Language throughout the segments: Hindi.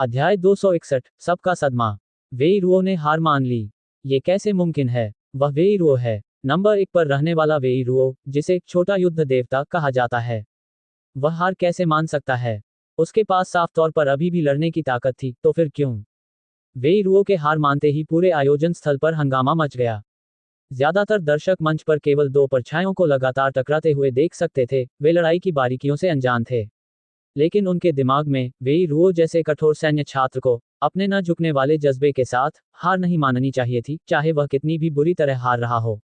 अध्याय 261 सबका सदमा। वेईरुओ ने हार मान ली। ये कैसे मुमकिन है? वह वेईरुओ है, नंबर 1 पर रहने वाला वेईरुओ, जिसे एक छोटा युद्ध देवता कहा जाता है। वह हार कैसे मान सकता है? उसके पास साफ तौर पर अभी भी लड़ने की ताकत थी, तो फिर क्यों? वेईरुओ के हार मानते ही पूरे आयोजन स्थल पर हंगामा मच गया। ज्यादातर दर्शक मंच पर केवल दो परछाइयों को लगातार टकराते हुए देख सकते थे। वे लड़ाई की बारीकियों से अनजान थे, लेकिन उनके दिमाग में वेईरुओ जैसे कठोर सैन्य छात्र को अपने न झुकने वाले जज्बे के साथ हार नहीं माननी चाहिए थी, चाहे वह कितनी भी बुरी तरह हार रहा हो।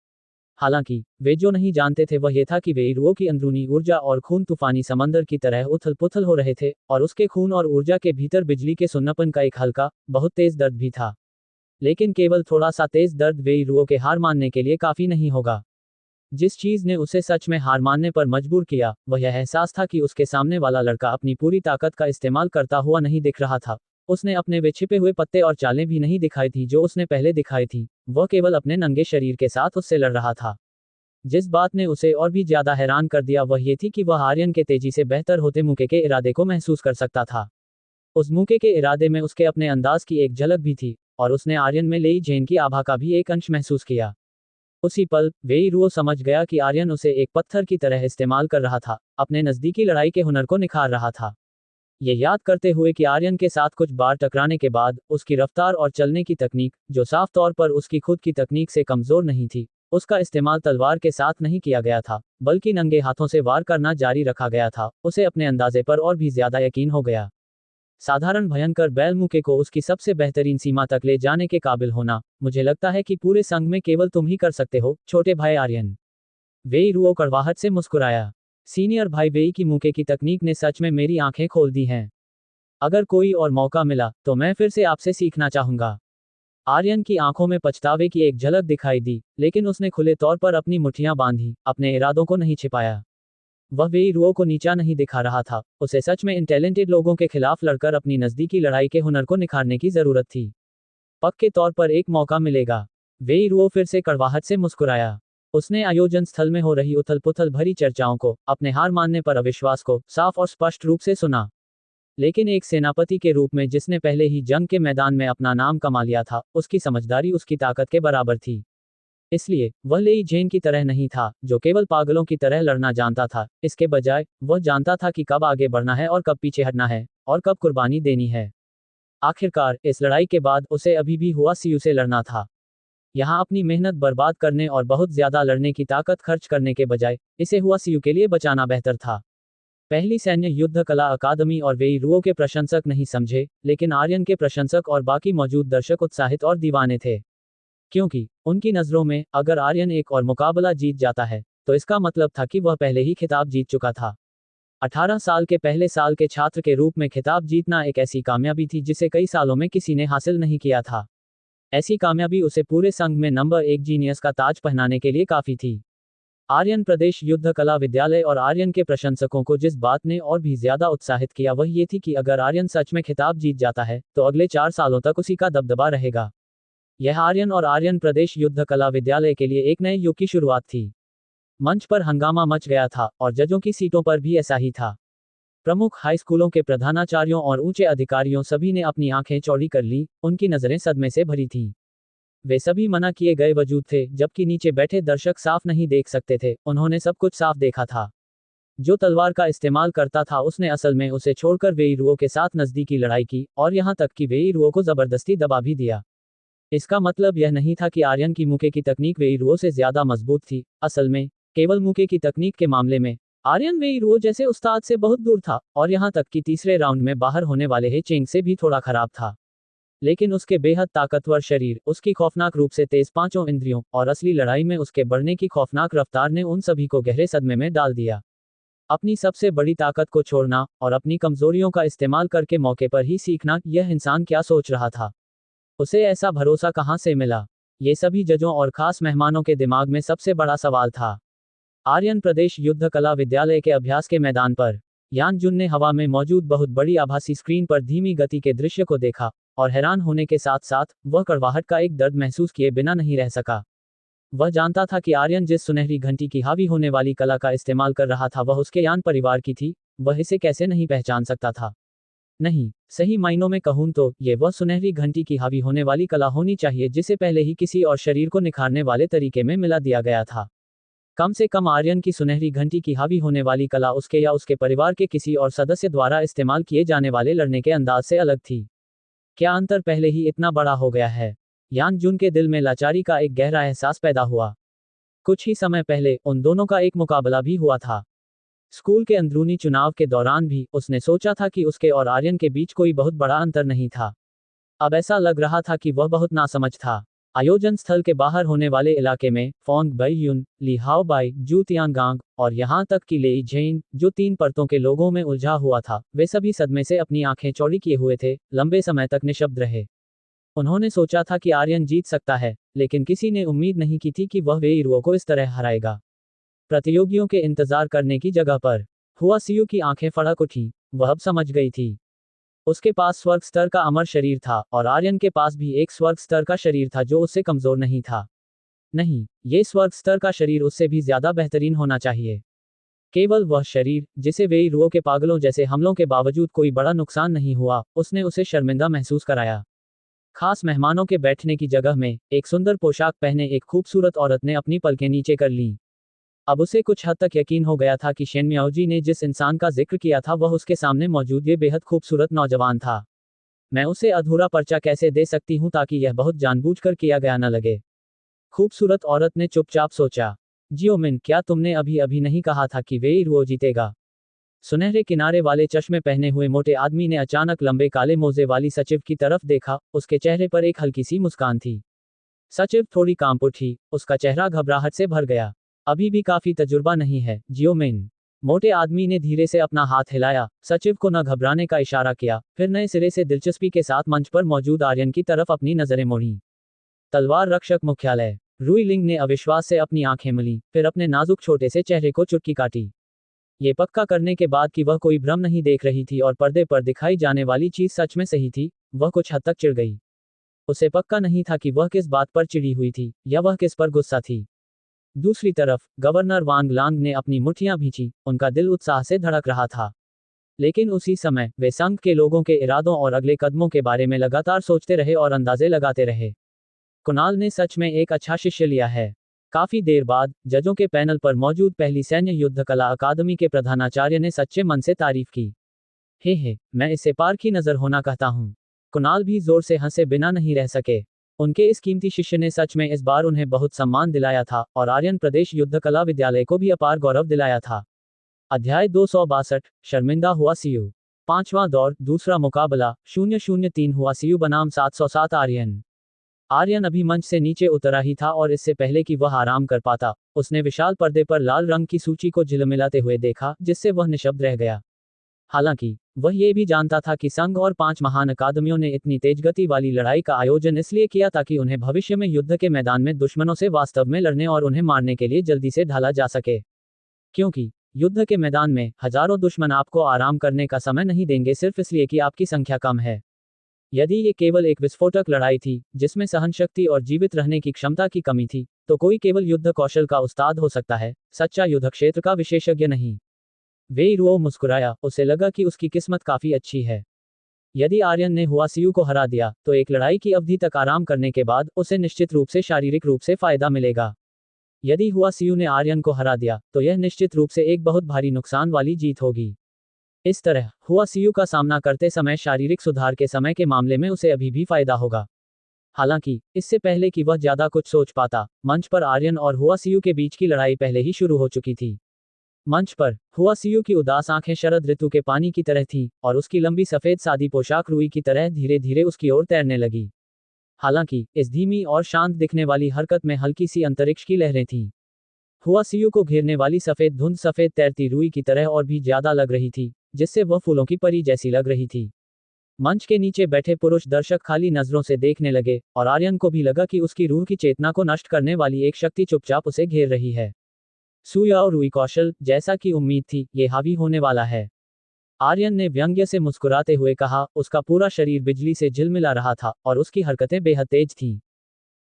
हालांकि वे जो नहीं जानते थे वह यह था कि वेईरुओ की अंदरूनी ऊर्जा और खून तूफानी समंदर की तरह उथल पुथल हो रहे थे, और उसके खून और ऊर्जा के भीतर बिजली के सुन्नपन का एक हल्का, बहुत तेज दर्द भी था। लेकिन केवल थोड़ा सा तेज दर्द वेईरुओ के हार मानने के लिए काफी नहीं होगा। जिस चीज ने उसे सच में हार मानने पर मजबूर किया, वह यह एहसास था कि उसके सामने वाला लड़का अपनी पूरी ताकत का इस्तेमाल करता हुआ नहीं दिख रहा था। उसने अपने वे छिपे हुए पत्ते और चालें भी नहीं दिखाई थी जो उसने पहले दिखाई थी। वह केवल अपने नंगे शरीर के साथ उससे लड़ रहा था। जिस बात ने उसे और भी ज्यादा हैरान कर दिया वह ये थी कि वह आर्यन के तेजी से बेहतर होते मूके के इरादे को महसूस कर सकता था। उस मूके के इरादे में उसके अपने अंदाज की एक झलक भी थी, और उसने आर्यन में लेई जेन की आभा का भी एक अंश महसूस किया। उसी पल वेईरुओ समझ गया कि आर्यन उसे एक पत्थर की तरह इस्तेमाल कर रहा था, अपने नजदीकी लड़ाई के हुनर को निखार रहा था। ये याद करते हुए कि आर्यन के साथ कुछ बार टकराने के बाद उसकी रफ्तार और चलने की तकनीक, जो साफ तौर पर उसकी खुद की तकनीक से कमजोर नहीं थी, उसका इस्तेमाल तलवार के साथ नहीं किया गया था, बल्कि नंगे हाथों से वार करना जारी रखा गया था, उसे अपने अंदाजे पर और भी ज्यादा यकीन हो गया। साधारण भयंकर बैल मूके को उसकी सबसे बेहतरीन सीमा तक ले जाने के काबिल होना, मुझे लगता है कि पूरे संघ में केवल तुम ही कर सकते हो, छोटे भाई आर्यन। वेईरुओ कड़वाहट से मुस्कुराया। सीनियर भाई वेई की मूके की तकनीक ने सच में मेरी आंखें खोल दी हैं। अगर कोई और मौका मिला तो मैं फिर से आपसे सीखना चाहूंगा। आर्यन की आंखों में पछतावे की एक झलक दिखाई दी, लेकिन उसने खुले तौर पर अपनी मुट्ठियां बांधी, अपने इरादों को नहीं छिपाया। वह वेईरुओ को नीचा नहीं दिखा रहा था, उसे सच में इन टैलेंटेड लोगों के खिलाफ लड़कर अपनी नजदीकी लड़ाई के हुनर को निखारने की जरूरत थी। पक्के तौर पर एक मौका मिलेगा। वेईरुओ फिर से कड़वाहट से मुस्कुराया। उसने आयोजन स्थल में हो रही उथल पुथल भरी चर्चाओं को, अपने हार मानने पर अविश्वास को साफ और स्पष्ट रूप से सुना। लेकिन एक सेनापति के रूप में जिसने पहले ही जंग के मैदान में अपना नाम कमा लिया था, उसकी समझदारी उसकी ताकत के बराबर थी। इसलिए वह लेई जेन की तरह नहीं था, जो केवल पागलों की तरह लड़ना जानता था। इसके बजाय वह जानता था कि कब आगे बढ़ना है और कब पीछे हटना है, और कब कुर्बानी देनी है। आखिरकार इस लड़ाई के बाद उसे अभी भी हुआ सीयू से लड़ना था। यहाँ अपनी मेहनत बर्बाद करने और बहुत ज्यादा लड़ने की ताकत खर्च करने के बजाय इसे हुआ सीयू के लिए बचाना बेहतर था। पहली सैन्य युद्ध कला अकादमी और वेईरुओ के प्रशंसक नहीं समझे, लेकिन आर्यन के प्रशंसक और बाकी मौजूद दर्शक उत्साहित और दीवाने थे, क्योंकि उनकी नजरों में अगर आर्यन एक और मुकाबला जीत जाता है तो इसका मतलब था कि वह पहले ही खिताब जीत चुका था। 18 साल के पहले साल के छात्र के रूप में खिताब जीतना एक ऐसी कामयाबी थी जिसे कई सालों में किसी ने हासिल नहीं किया था। ऐसी कामयाबी उसे पूरे संघ में नंबर 1 जीनियस का ताज पहनाने के लिए काफी थी। आर्यन प्रदेश युद्ध कला विद्यालय और आर्यन के प्रशंसकों को जिस बात ने और भी ज्यादा उत्साहित किया वह ये थी कि अगर आर्यन सच में खिताब जीत जाता है तो अगले 4 सालों तक उसी का दबदबा रहेगा। यह आर्यन और आर्यन प्रदेश युद्ध कला विद्यालय के लिए एक नए युग की शुरुआत थी। मंच पर हंगामा मच गया था, और जजों की सीटों पर भी ऐसा ही था। प्रमुख हाई स्कूलों के प्रधानाचार्यों और ऊंचे अधिकारियों सभी ने अपनी आंखें चौड़ी कर ली, उनकी नजरें सदमे से भरी थीं। वे सभी मना किए गए वजूद थे, जबकि नीचे बैठे दर्शक साफ नहीं देख सकते थे, उन्होंने सब कुछ साफ देखा था। जो तलवार का इस्तेमाल करता था उसने असल में उसे छोड़कर वेईरुओ के साथ नजदीकी लड़ाई की, और यहां तक कि वेईरुओ को जबरदस्ती दबा भी दिया। इसका मतलब यह नहीं था कि आर्यन की मूके की तकनीक वेईरुओ से ज्यादा मजबूत थी। असल में केवल मूके की तकनीक के मामले में आर्यन वेईरुओ जैसे उस्ताद से बहुत दूर था, और यहां तक कि तीसरे राउंड में बाहर होने वाले हे चेंग से भी थोड़ा खराब था। लेकिन उसके बेहद ताकतवर शरीर, उसकी खौफनाक रूप से तेज पांचों इंद्रियों, और असली लड़ाई में उसके बढ़ने की खौफनाक रफ्तार ने उन सभी को गहरे सदमे में डाल दिया। अपनी सबसे बड़ी ताकत को छोड़ना और अपनी कमजोरियों का इस्तेमाल करके मौके पर ही सीखना, यह इंसान क्या सोच रहा था? उसे ऐसा भरोसा कहां से मिला? ये सभी जजों और खास मेहमानों के दिमाग में सबसे बड़ा सवाल था। आर्यन प्रदेश युद्ध कला विद्यालय के अभ्यास के मैदान पर यान जुन ने हवा में मौजूद बहुत बड़ी आभासी स्क्रीन पर धीमी गति के दृश्य को देखा, और हैरान होने के साथ साथ वह कड़वाहट का एक दर्द महसूस किए बिना नहीं रह सका। वह जानता था कि आर्यन जिस सुनहरी घंटी की हावी होने वाली कला का इस्तेमाल कर रहा था वह उसके यान परिवार की थी, वह इसे कैसे नहीं पहचान सकता था। नहीं, सही मायनों में कहूं तो ये वह सुनहरी घंटी की हावी होने वाली कला होनी चाहिए जिसे पहले ही किसी और शरीर को निखारने वाले तरीके में मिला दिया गया था। कम से कम आर्यन की सुनहरी घंटी की हावी होने वाली कला उसके या उसके परिवार के किसी और सदस्य द्वारा इस्तेमाल किए जाने वाले लड़ने के अंदाज से अलग थी। क्या अंतर पहले ही इतना बड़ा हो गया है? यान जुन के दिल में लाचारी का एक गहरा एहसास पैदा हुआ। कुछ ही समय पहले उन दोनों का एक मुकाबला भी हुआ था। स्कूल के अंदरूनी चुनाव के दौरान भी उसने सोचा था कि उसके और आर्यन के बीच कोई बहुत बड़ा अंतर नहीं था। अब ऐसा लग रहा था कि वह बहुत नासमझ था। आयोजन स्थल के बाहर होने वाले इलाके में फोंग बैयुन, ली हाओबाई, जू तियानगांग और यहां तक कि लेई झेन, जो 3 परतों के लोगों में उलझा हुआ था, वे सभी सदमे से अपनी आंखें चौड़ी किए हुए थे, लंबे समय तक निशब्द रहे। उन्होंने सोचा था कि आर्यन जीत सकता है, लेकिन किसी ने उम्मीद नहीं की थी कि वह वेई रुओ को इस तरह हराएगा। प्रतियोगियों के इंतजार करने की जगह पर हुआ सियू की आंखें फड़क उठी। वह अब समझ गई थी। उसके पास स्वर्ग स्तर का अमर शरीर था और आर्यन के पास भी एक स्वर्ग स्तर का शरीर था जो उससे कमजोर नहीं था। नहीं, ये स्वर्ग स्तर का शरीर उससे भी ज्यादा बेहतरीन होना चाहिए। केवल वह शरीर जिसे वेई रुओ के पागलों जैसे हमलों के बावजूद कोई बड़ा नुकसान नहीं हुआ, उसने उसे शर्मिंदा महसूस कराया। खास मेहमानों के बैठने की जगह में एक सुंदर पोशाक पहने एक खूबसूरत औरत ने अपनी पलकें नीचे कर लीं। अब उसे कुछ हद तक यकीन हो गया था कि शेन मियाओजी ने जिस इंसान का जिक्र किया था वह उसके सामने मौजूद ये बेहद खूबसूरत नौजवान था। मैं उसे अधूरा पर्चा कैसे दे सकती हूँ ताकि यह बहुत जानबूझकर किया गया न लगे। खूबसूरत औरत ने चुपचाप सोचा। जियोमिन, क्या तुमने अभी अभी नहीं कहा था कि वेई रुओ जीतेगा? सुनहरे किनारे वाले चश्मे पहने हुए मोटे आदमी ने अचानक लंबे काले मोजे वाली सचिव की तरफ देखा। उसके चेहरे पर एक हल्की सी मुस्कान थी। सचिव थोड़ी कांप उठी, उसका चेहरा घबराहट से भर गया। अभी भी काफी तजुर्बा नहीं है, जियोमिन। मोटे आदमी ने धीरे से अपना हाथ हिलाया, सचिव को न घबराने का इशारा किया, फिर नए सिरे से दिलचस्पी के साथ मंच पर मौजूद आर्यन की तरफ अपनी नजरें मोड़ी। तलवार रक्षक मुख्यालय। रुई लिंग ने अविश्वास से अपनी आंखें मली, फिर अपने नाजुक छोटे से चेहरे को चुटकी काटी। ये पक्का करने के बाद कि वह कोई भ्रम नहीं देख रही थी और पर्दे पर दिखाई जाने वाली चीज सच में सही थी, वह कुछ हद तक चिढ़ गई। उसे पक्का नहीं था कि वह किस बात पर चिढ़ी हुई थी, या वह किस पर गुस्सा थी। दूसरी तरफ गवर्नर वांग लांग ने अपनी मुट्ठियां भींची, उनका दिल उत्साह से धड़क रहा था। लेकिन उसी समय वे संघ के लोगों के इरादों और अगले कदमों के बारे में लगातार सोचते रहे और अंदाजे लगाते रहे। कुणाल ने सच में एक अच्छा शिष्य लिया है। काफी देर बाद जजों के पैनल पर मौजूद पहली सैन्य युद्ध कला अकादमी के प्रधानाचार्य ने सच्चे मन से तारीफ की। हे, मैं इसे पार की नजर होना कहता हूँ। कुणाल भी जोर से हंसे बिना नहीं रह सके। उनके इस कीमती शिष्य ने सच में इस बार उन्हें बहुत सम्मान दिलाया था और आर्यन प्रदेश युद्ध कला विद्यालय को भी अपार गौरव दिलाया था। अध्याय 262, शर्मिंदा हुआ सीयू। 5वां दौर, दूसरा मुकाबला, 003 हुआ सीयू बनाम 707 आर्यन। आर्यन अभी मंच से नीचे उतरा ही था और इससे पहले कि वह आराम कर पाता, उसने विशाल पर्दे पर लाल रंग की सूची को झिलमिलाते हुए देखा, जिससे वह निशब्द रह गया। हालांकि वह ये भी जानता था कि संघ और 5 महान अकादमियों ने इतनी तेजगति वाली लड़ाई का आयोजन इसलिए किया ताकि उन्हें भविष्य में युद्ध के मैदान में दुश्मनों से वास्तव में लड़ने और उन्हें मारने के लिए जल्दी से ढाला जा सके। क्योंकि युद्ध के मैदान में हजारों दुश्मन आपको आराम करने का समय नहीं देंगे सिर्फ इसलिए कि आपकी संख्या कम है। यदि ये केवल एक विस्फोटक लड़ाई थी जिसमें सहनशक्ति और जीवित रहने की क्षमता की कमी थी, तो कोई केवल युद्ध कौशल का उस्ताद हो सकता है, सच्चा युद्ध क्षेत्र का विशेषज्ञ नहीं। वेई रुओ मुस्कुराया, उसे लगा कि उसकी किस्मत काफी अच्छी है। यदि आर्यन ने हुआ सीयू को हरा दिया, तो एक लड़ाई की अवधि तक आराम करने के बाद उसे निश्चित रूप से शारीरिक रूप से फायदा मिलेगा। यदि हुआ सीयू ने आर्यन को हरा दिया, तो यह निश्चित रूप से एक बहुत भारी नुकसान वाली जीत होगी। इस तरह हुआ सीयू का सामना करते समय शारीरिक सुधार के समय के मामले में उसे अभी भी फायदा होगा। हालांकि इससे पहले कि वह ज्यादा कुछ सोच पाता, मंच पर आर्यन और हुआ सीयू के बीच की लड़ाई पहले ही शुरू हो चुकी थी। मंच पर हुआ सीयू की उदास आंखें शरद ऋतु के पानी की तरह थीं, और उसकी लंबी सफेद सादी पोशाक रुई की तरह धीरे धीरे उसकी ओर तैरने लगी। हालांकि इस धीमी और शांत दिखने वाली हरकत में हल्की सी अंतरिक्ष की लहरें थीं। हुआ सीयू को घेरने वाली सफेद धुंध सफेद तैरती रुई की तरह और भी ज्यादा लग रही थी, जिससे वह फूलों की परी जैसी लग रही थी। मंच के नीचे बैठे पुरुष दर्शक खाली नजरों से देखने लगे, और आर्यन को भी लगा कि उसकी रूह की चेतना को नष्ट करने वाली एक शक्ति चुपचाप उसे घेर रही है। सुयाओ रुई कौशल, जैसा कि उम्मीद थी, ये हावी होने वाला है। आर्यन ने व्यंग्य से मुस्कुराते हुए कहा। उसका पूरा शरीर बिजली से झिलमिला रहा था और उसकी हरकतें बेहद तेज थीं।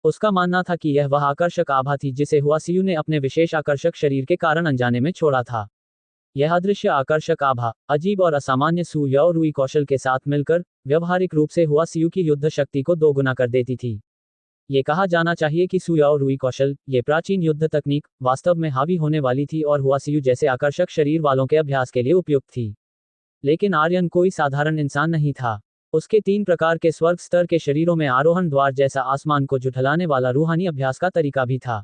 उसका मानना था कि यह वह आकर्षक आभा थी जिसे हुआ सीयू ने अपने विशेष आकर्षक शरीर के कारण अनजाने में छोड़ा था। यह अदृश्य आकर्षक आभा अजीब और असामान्य सू याओ रुई कौशल के साथ मिलकर व्यवहारिक रूप से हुआ सियू की युद्ध शक्ति को दोगुना कर देती थी। ये कहा जाना चाहिए कि सू याओ रुई कौशल, ये प्राचीन युद्ध तकनीक, वास्तव में हावी होने वाली थी और हुआ सियू जैसे आकर्षक शरीर वालों के अभ्यास के लिए उपयुक्त थी। लेकिन आर्यन कोई साधारण इंसान नहीं था। उसके 3 प्रकार के स्वर्ग स्तर के शरीरों में आरोहण द्वार जैसा आसमान को झुठलाने वाला रूहानी अभ्यास का तरीका भी था।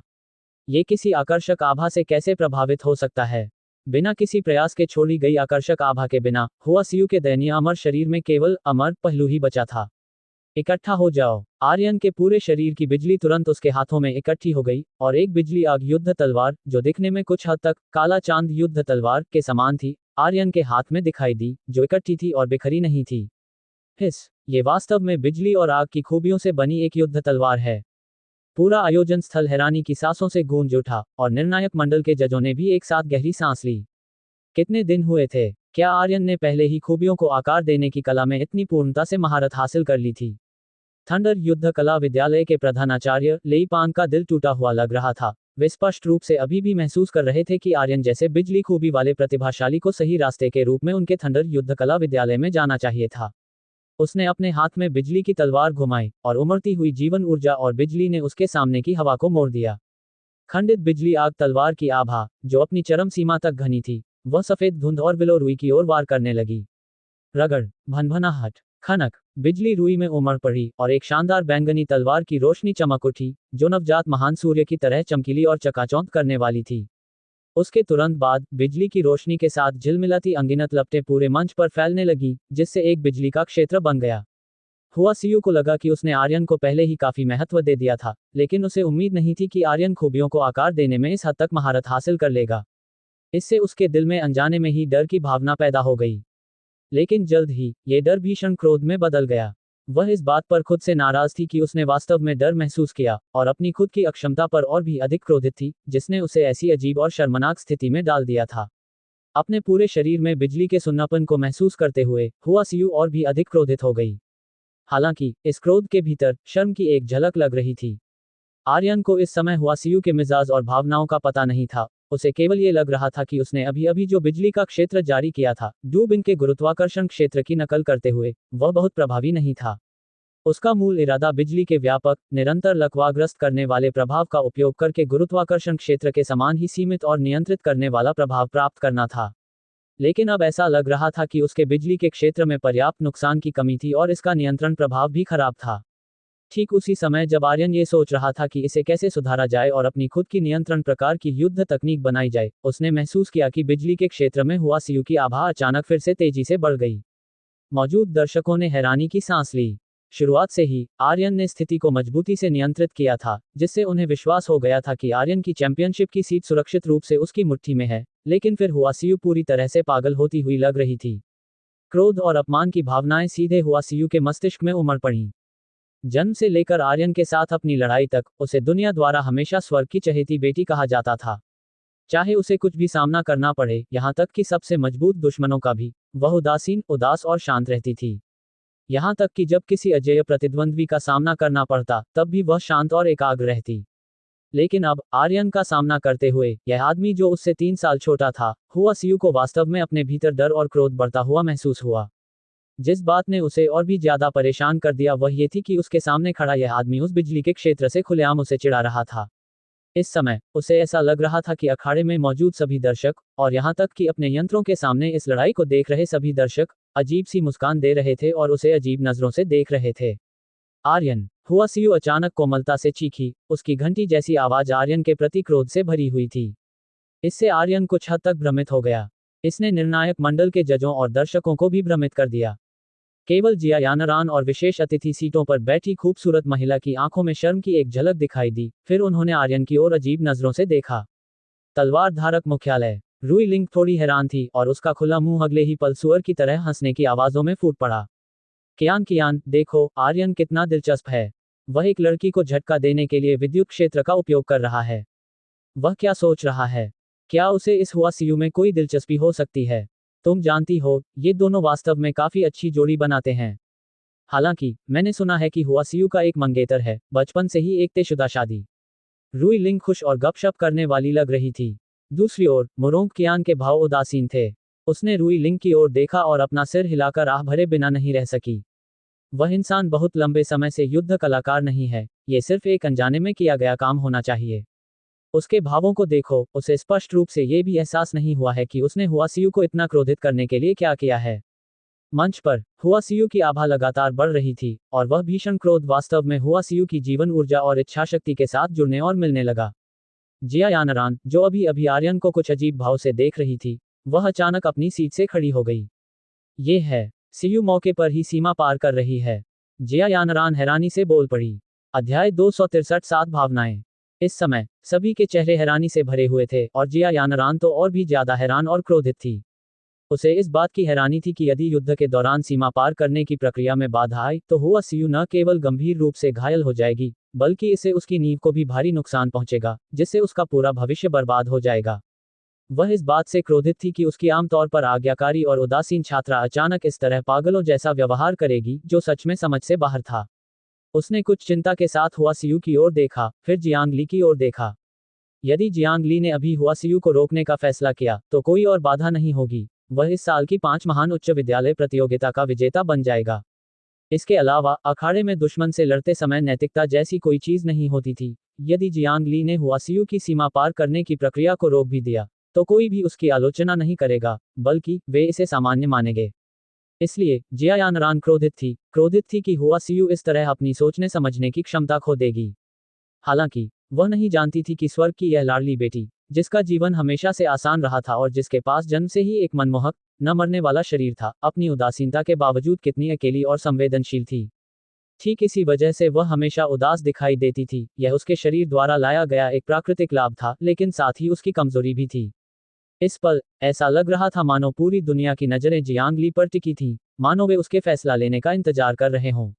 ये किसी आकर्षक आभा से कैसे प्रभावित हो सकता है? बिना किसी प्रयास के छोड़ी गई आकर्षक आभा के बिना हुआ सियू के दयनीय अमर शरीर में केवल अमर पहलू ही बचा था। इकट्ठा हो जाओ। आर्यन के पूरे शरीर की बिजली तुरंत उसके हाथों में इकट्ठी हो गई और एक बिजली आग युद्ध तलवार, जो दिखने में कुछ हद तक काला चांद युद्ध तलवार के समान थी, आर्यन के हाथ में दिखाई दी, जो इकट्ठी थी और बिखरी नहीं थी। ये वास्तव में बिजली और आग की खूबियों से बनी एक युद्ध तलवार है। पूरा आयोजन स्थल हैरानी की सांसों से गूंज उठा और निर्णायक मंडल के जजों ने भी एक साथ गहरी सांस ली। कितने दिन हुए थे? क्या आर्यन ने पहले ही खूबियों को आकार देने की कला में इतनी पूर्णता से महारत हासिल कर ली थी? थंडर युद्ध कला विद्यालय के प्रधानाचार्य लेई पांग का दिल टूटा हुआ लग रहा था। वे स्पष्ट रूप से अभी भी महसूस कर रहे थे कि आर्यन जैसे बिजली खूबी वाले प्रतिभाशाली को सही रास्ते के रूप में उनके थंडर युद्ध कला विद्यालय में जाना चाहिए था। उसने अपने हाथ में बिजली की तलवार घुमाई और उमड़ती हुई जीवन ऊर्जा और बिजली ने उसके सामने की हवा को मोड़ दिया। खंडित बिजली आग तलवार की आभा, जो अपनी चरम सीमा तक घनी थी, वह सफेद धुंध और विलो रुई की ओर वार करने लगी। रगड़, भनभनाहट, खनक, बिजली रुई में उमड़ पड़ी और एक शानदार बैंगनी तलवार की रोशनी चमक उठी, जो नवजात महान सूर्य की तरह चमकीली और चकाचौंध करने वाली थी। उसके तुरंत बाद बिजली की रोशनी के साथ झिलमिलाती अनगिनत लपटें पूरे मंच पर फैलने लगी, जिससे एक बिजली का क्षेत्र बन गया। हुआ सियू को लगा कि उसने आर्यन को पहले ही काफी महत्व दे दिया था, लेकिन उसे उम्मीद नहीं थी कि आर्यन खूबियों को आकार देने में इस हद तक महारत हासिल कर लेगा। इससे उसके दिल में अनजाने में ही डर की भावना पैदा हो गई। लेकिन जल्द ही ये डर भीषण क्रोध में बदल गया। वह इस बात पर खुद से नाराज थी कि उसने वास्तव में डर महसूस किया और अपनी खुद की अक्षमता पर और भी अधिक क्रोधित थी, जिसने उसे ऐसी अजीब और शर्मनाक स्थिति में डाल दिया था। अपने पूरे शरीर में बिजली के सुन्नापन को महसूस करते हुए हुआ सियू और भी अधिक क्रोधित हो गई। हालांकि इस क्रोध के भीतर शर्म की एक झलक लग रही थी। आर्यन को इस समय हुआ सियू के मिजाज और भावनाओं का पता नहीं था। उसे केवल ये लग रहा था कि उसने अभी अभी जो बिजली का क्षेत्र जारी किया था, डूबिन के गुरुत्वाकर्षण क्षेत्र की नकल करते हुए, वह बहुत प्रभावी नहीं था। उसका मूल इरादा बिजली के व्यापक, निरंतर लकवाग्रस्त करने वाले प्रभाव का उपयोग करके गुरुत्वाकर्षण क्षेत्र के समान ही सीमित और नियंत्रित करने वाला प्रभाव प्राप्त करना था। लेकिन अब ऐसा लग रहा था कि उसके बिजली के क्षेत्र में पर्याप्त नुकसान की कमी थी और इसका नियंत्रण प्रभाव भी खराब था। ठीक उसी समय जब आर्यन ये सोच रहा था कि इसे कैसे सुधारा जाए और अपनी खुद की नियंत्रण प्रकार की युद्ध तकनीक बनाई जाए, उसने महसूस किया कि बिजली के क्षेत्र में हुआ सियू की आभा अचानक फिर से तेजी से बढ़ गई। मौजूद दर्शकों ने हैरानी की सांस ली। शुरुआत से ही आर्यन ने स्थिति को मजबूती से नियंत्रित किया था, जिससे उन्हें विश्वास हो गया था कि आर्यन की चैंपियनशिप की सीट सुरक्षित रूप से उसकी मुट्ठी में है। लेकिन फिर हुआ सियू पूरी तरह से पागल होती हुई लग रही थी। क्रोध और अपमान की भावनाएं सीधे हुआ सियू के मस्तिष्क में उमड़ पड़ी। जन्म से लेकर आर्यन के साथ अपनी लड़ाई तक उसे दुनिया द्वारा हमेशा स्वर्ग की चहेती बेटी कहा जाता था। चाहे उसे कुछ भी सामना करना पड़े, यहाँ तक कि सबसे मजबूत दुश्मनों का भी, वह उदासीन, उदास और शांत रहती थी। यहाँ तक कि जब किसी अजेय प्रतिद्वंद्वी का सामना करना पड़ता, तब भी वह शांत और एकाग्र रहती। लेकिन अब आर्यन का सामना करते हुए यह आदमी, जो उससे 3 साल छोटा था, हुआ सियू को वास्तव में अपने भीतर डर और क्रोध बढ़ता हुआ महसूस हुआ। जिस बात ने उसे और भी ज्यादा परेशान कर दिया वह ये थी कि उसके सामने खड़ा यह आदमी उस बिजली के क्षेत्र से खुलेआम उसे चिढ़ा रहा था। इस समय उसे ऐसा लग रहा था कि अखाड़े में मौजूद सभी दर्शक, और यहाँ तक कि अपने यंत्रों के सामने इस लड़ाई को देख रहे सभी दर्शक, अजीब सी मुस्कान दे रहे थे और उसे अजीब नजरों से देख रहे थे। आर्यन, हुआ सियू अचानक कोमलता से चीखी। उसकी घंटी जैसी आवाज आर्यन के प्रति क्रोध से भरी हुई थी। इससे आर्यन कुछ हद तक भ्रमित हो गया। इसने निर्णायक मंडल के जजों और दर्शकों को भी भ्रमित कर दिया। केवल जिया यानरान और विशेष अतिथि सीटों पर बैठी खूबसूरत महिला की आंखों में शर्म की एक झलक दिखाई दी। फिर उन्होंने आर्यन की ओर अजीब नजरों से देखा। तलवार धारक मुख्यालय। रुई लिंग थोड़ी हैरान थी और उसका खुला मुंह अगले ही पल सुअर की तरह हंसने की आवाजों में फूट पड़ा। कियान, देखो आर्यन कितना दिलचस्प है। वह एक लड़की को झटका देने के लिए विद्युत क्षेत्र का उपयोग कर रहा है। वह क्या सोच रहा है? क्या उसे इस हुआ सियू में कोई दिलचस्पी हो सकती है? तुम जानती हो, ये दोनों वास्तव में काफी अच्छी जोड़ी बनाते हैं। हालांकि मैंने सुना है कि हुआ सियू का एक मंगेतर है, बचपन से ही एक तयशुदा शादी। रुई लिंग खुश और गपशप करने वाली लग रही थी। दूसरी ओर मुरोंग कियान के भाव उदासीन थे। उसने रुई लिंग की ओर देखा और अपना सिर हिलाकर आह भरे बिना नहीं रह सकी। वह इंसान बहुत लंबे समय से युद्ध कलाकार नहीं है, ये सिर्फ एक अनजाने में किया गया काम होना चाहिए। उसके भावों को देखो, उसे स्पष्ट रूप से ये भी एहसास नहीं हुआ है कि उसने हुआसियु को इतना क्रोधित करने के लिए क्या किया है। मंच पर हुआसियु की आभा लगातार बढ़ रही थी, और वह भीषण क्रोध वास्तव में हुआसियु की जीवन ऊर्जा और इच्छाशक्ति के साथ जुड़ने और मिलने लगा। जिया यानरान, जो अभी अभी आर्यन को कुछ अजीब भाव से देख रही थी, वह अचानक अपनी सीट से खड़ी हो गई। ये है, सीयू मौके पर ही सीमा पार कर रही है। जिया यानरान हैरानी से बोल पड़ी। अध्याय 263 सात भावनाएं। इस समय सभी के चेहरे हैरानी से भरे हुए थे, और जिया यानरान तो और भी ज्यादा हैरान और क्रोधित थी। उसे इस बात की हैरानी थी कि यदि युद्ध के दौरान सीमा पार करने की प्रक्रिया में बाधा आई तो हुआसियु न केवल गंभीर रूप से घायल हो जाएगी, बल्कि इससे उसकी नींव को भी भारी नुकसान पहुंचेगा, जिससे उसका पूरा भविष्य बर्बाद हो जाएगा। वह इस बात से क्रोधित थी कि उसकी आमतौर पर आज्ञाकारी और उदासीन छात्रा अचानक इस तरह पागलों जैसा व्यवहार करेगी, जो सच में समझ से बाहर था। उसने कुछ चिंता के साथ हुआसियु की ओर देखा, फिर जियांग ली की ओर देखा। यदि जियांग ली ने अभी हुआसियु को रोकने का फैसला किया तो कोई और बाधा नहीं होगी। वह इस साल की 5 महान उच्च विद्यालय प्रतियोगिता का विजेता बन जाएगा। इसके अलावा अखाड़े में दुश्मन से लड़ते समय नैतिकता जैसी कोई चीज नहीं होती थी। यदि जियांग ली ने हुआसियु की सीमा पार करने की प्रक्रिया को रोक भी दिया तो कोई भी उसकी आलोचना नहीं करेगा, बल्कि वे इसे सामान्य मानेंगे। इसलिए जिया यानरान क्रोधित थी कि हुआसियु इस तरह अपनी सोचने समझने की क्षमता खो देगी। हालांकि वह नहीं जानती थी कि स्वर्ग की यह लाडली बेटी, जिसका जीवन हमेशा से आसान रहा था और जिसके पास जन्म से ही एक मनमोहक, न मरने वाला शरीर था, अपनी उदासीनता के बावजूद कितनी अकेली और संवेदनशील थी। ठीक इसी वजह से वह हमेशा उदास दिखाई देती थी। यह उसके शरीर द्वारा लाया गया एक प्राकृतिक लाभ था, लेकिन साथ ही उसकी कमजोरी भी थी। इस पल ऐसा लग रहा था मानो पूरी दुनिया की नजरें जियांग ली पर टिकी थीं, मानो वे उसके फैसला लेने का इंतजार कर रहे हों।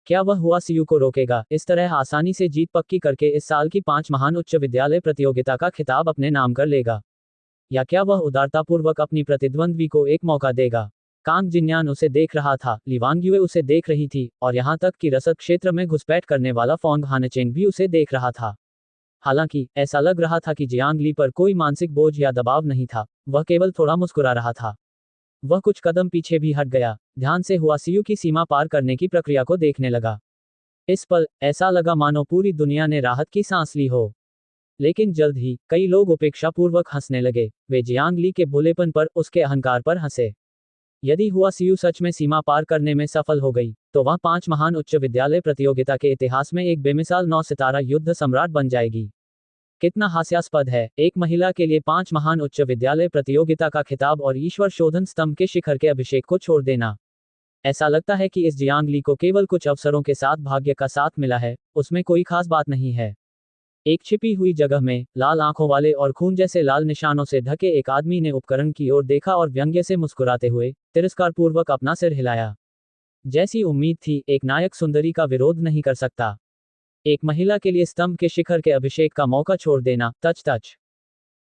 क्या वह हुआसियु को रोकेगा, इस तरह आसानी से जीत पक्की करके इस साल की 5 महान उच्च विद्यालय प्रतियोगिता का खिताब अपने नाम कर लेगा? या क्या वह उदारतापूर्वक अपनी प्रतिद्वंद्वी को एक मौका देगा? कांग जिन्यान उसे देख रहा था, लिवांग उसे देख रही थी, और यहाँ तक कि रसद क्षेत्र में घुसपैठ करने वाला फोंग हानचेंग भी उसे देख रहा था। हालांकि ऐसा लग रहा था कि जियांग ली पर कोई मानसिक बोझ या दबाव नहीं था, वह केवल थोड़ा मुस्कुरा रहा था। वह कुछ कदम पीछे भी हट गया, ध्यान से हुआसियु की सीमा पार करने की प्रक्रिया को देखने लगा। इस पल ऐसा लगा मानो पूरी दुनिया ने राहत की सांस ली हो। लेकिन जल्द ही कई लोग उपेक्षापूर्वक हंसने लगे। वे जियांग ली के भोलेपन पर, उसके अहंकार पर हंसे। यदि हुआसियु सच में सीमा पार करने में सफल हो गई तो वह 5 महान उच्च विद्यालय प्रतियोगिता के इतिहास में एक बेमिसाल 9 सितारा युद्ध सम्राट बन जाएगी। कितना हास्यास्पद है, एक महिला के लिए 5 महान उच्च विद्यालय प्रतियोगिता का खिताब और ईश्वर शोधन स्तंभ के शिखर के अभिषेक को छोड़ देना। ऐसा लगता है कि इस जियांग ली को केवल कुछ अवसरों के साथ भाग्य का साथ मिला है, उसमें कोई खास बात नहीं है। एक छिपी हुई जगह में लाल आंखों वाले और खून जैसे लाल निशानों से ढके एक आदमी ने उपकरण की ओर देखा और व्यंग्य से मुस्कुराते हुए तिरस्कारपूर्वक अपना सिर हिलाया। जैसी उम्मीद थी, एक नायक सुंदरी का विरोध नहीं कर सकता। एक महिला के लिए स्तंभ के शिखर के अभिषेक का मौका छोड़ देना, तच।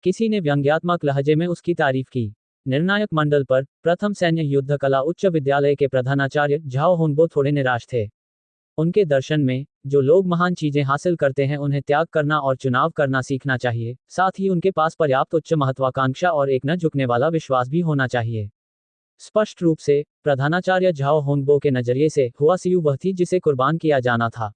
किसी ने व्यंग्यात्मक लहजे में उसकी तारीफ की। निर्णायक मंडल पर प्रथम सैन्य युद्ध कला उच्च विद्यालय के प्रधानाचार्य झाओ होनबो थोड़े निराश थे। उनके दर्शन में जो लोग महान चीजें हासिल करते हैं उन्हें त्याग करना और चुनाव करना सीखना चाहिए, साथ ही उनके पास पर्याप्त उच्च महत्वाकांक्षा और एक न झुकने वाला विश्वास भी होना चाहिए। स्पष्ट रूप से प्रधानाचार्य झाओ होनबो के नजरिए से हुआसियु वह थी जिसे कुर्बान किया जाना था।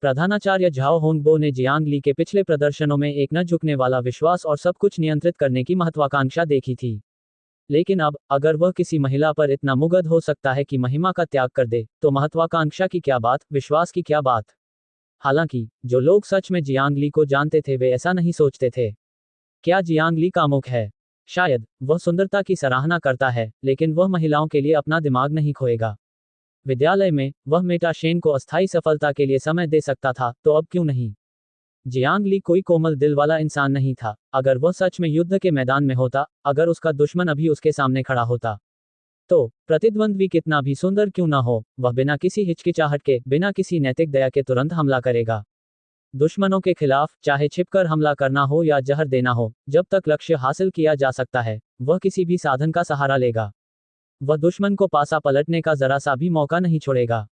प्रधानाचार्य झाओ होनबो ने जियांग ली के पिछले प्रदर्शनों में एक न झुकने वाला विश्वास और सब कुछ नियंत्रित करने की महत्वाकांक्षा देखी थी। लेकिन अब अगर वह किसी महिला पर इतना मुग्ध हो सकता है कि महिमा का त्याग कर दे, तो महत्वाकांक्षा की क्या बात, विश्वास की क्या बात। हालांकि जो लोग सच में जियांग ली को जानते थे वे ऐसा नहीं सोचते थे। क्या जियांग ली कामुक है? शायद वह सुंदरता की सराहना करता है, लेकिन वह महिलाओं के लिए अपना दिमाग नहीं खोएगा। विद्यालय में वह मेटा शेन को अस्थायी सफलता के लिए समय दे सकता था, तो अब क्यों नहीं? जियांग ली कोई कोमल दिल वाला इंसान नहीं था। अगर वह सच में युद्ध के मैदान में होता, अगर उसका दुश्मन अभी उसके सामने खड़ा होता, तो प्रतिद्वंद्वी कितना भी सुंदर क्यों ना हो, वह बिना किसी हिचकिचाहट के, बिना किसी नैतिक दया के तुरंत हमला करेगा। दुश्मनों के खिलाफ चाहे छिपकर हमला करना हो या जहर देना हो, जब तक लक्ष्य हासिल किया जा सकता है, वह किसी भी साधन का सहारा लेगा। वह दुश्मन को पासा पलटने का जरा सा भी मौका नहीं छोड़ेगा।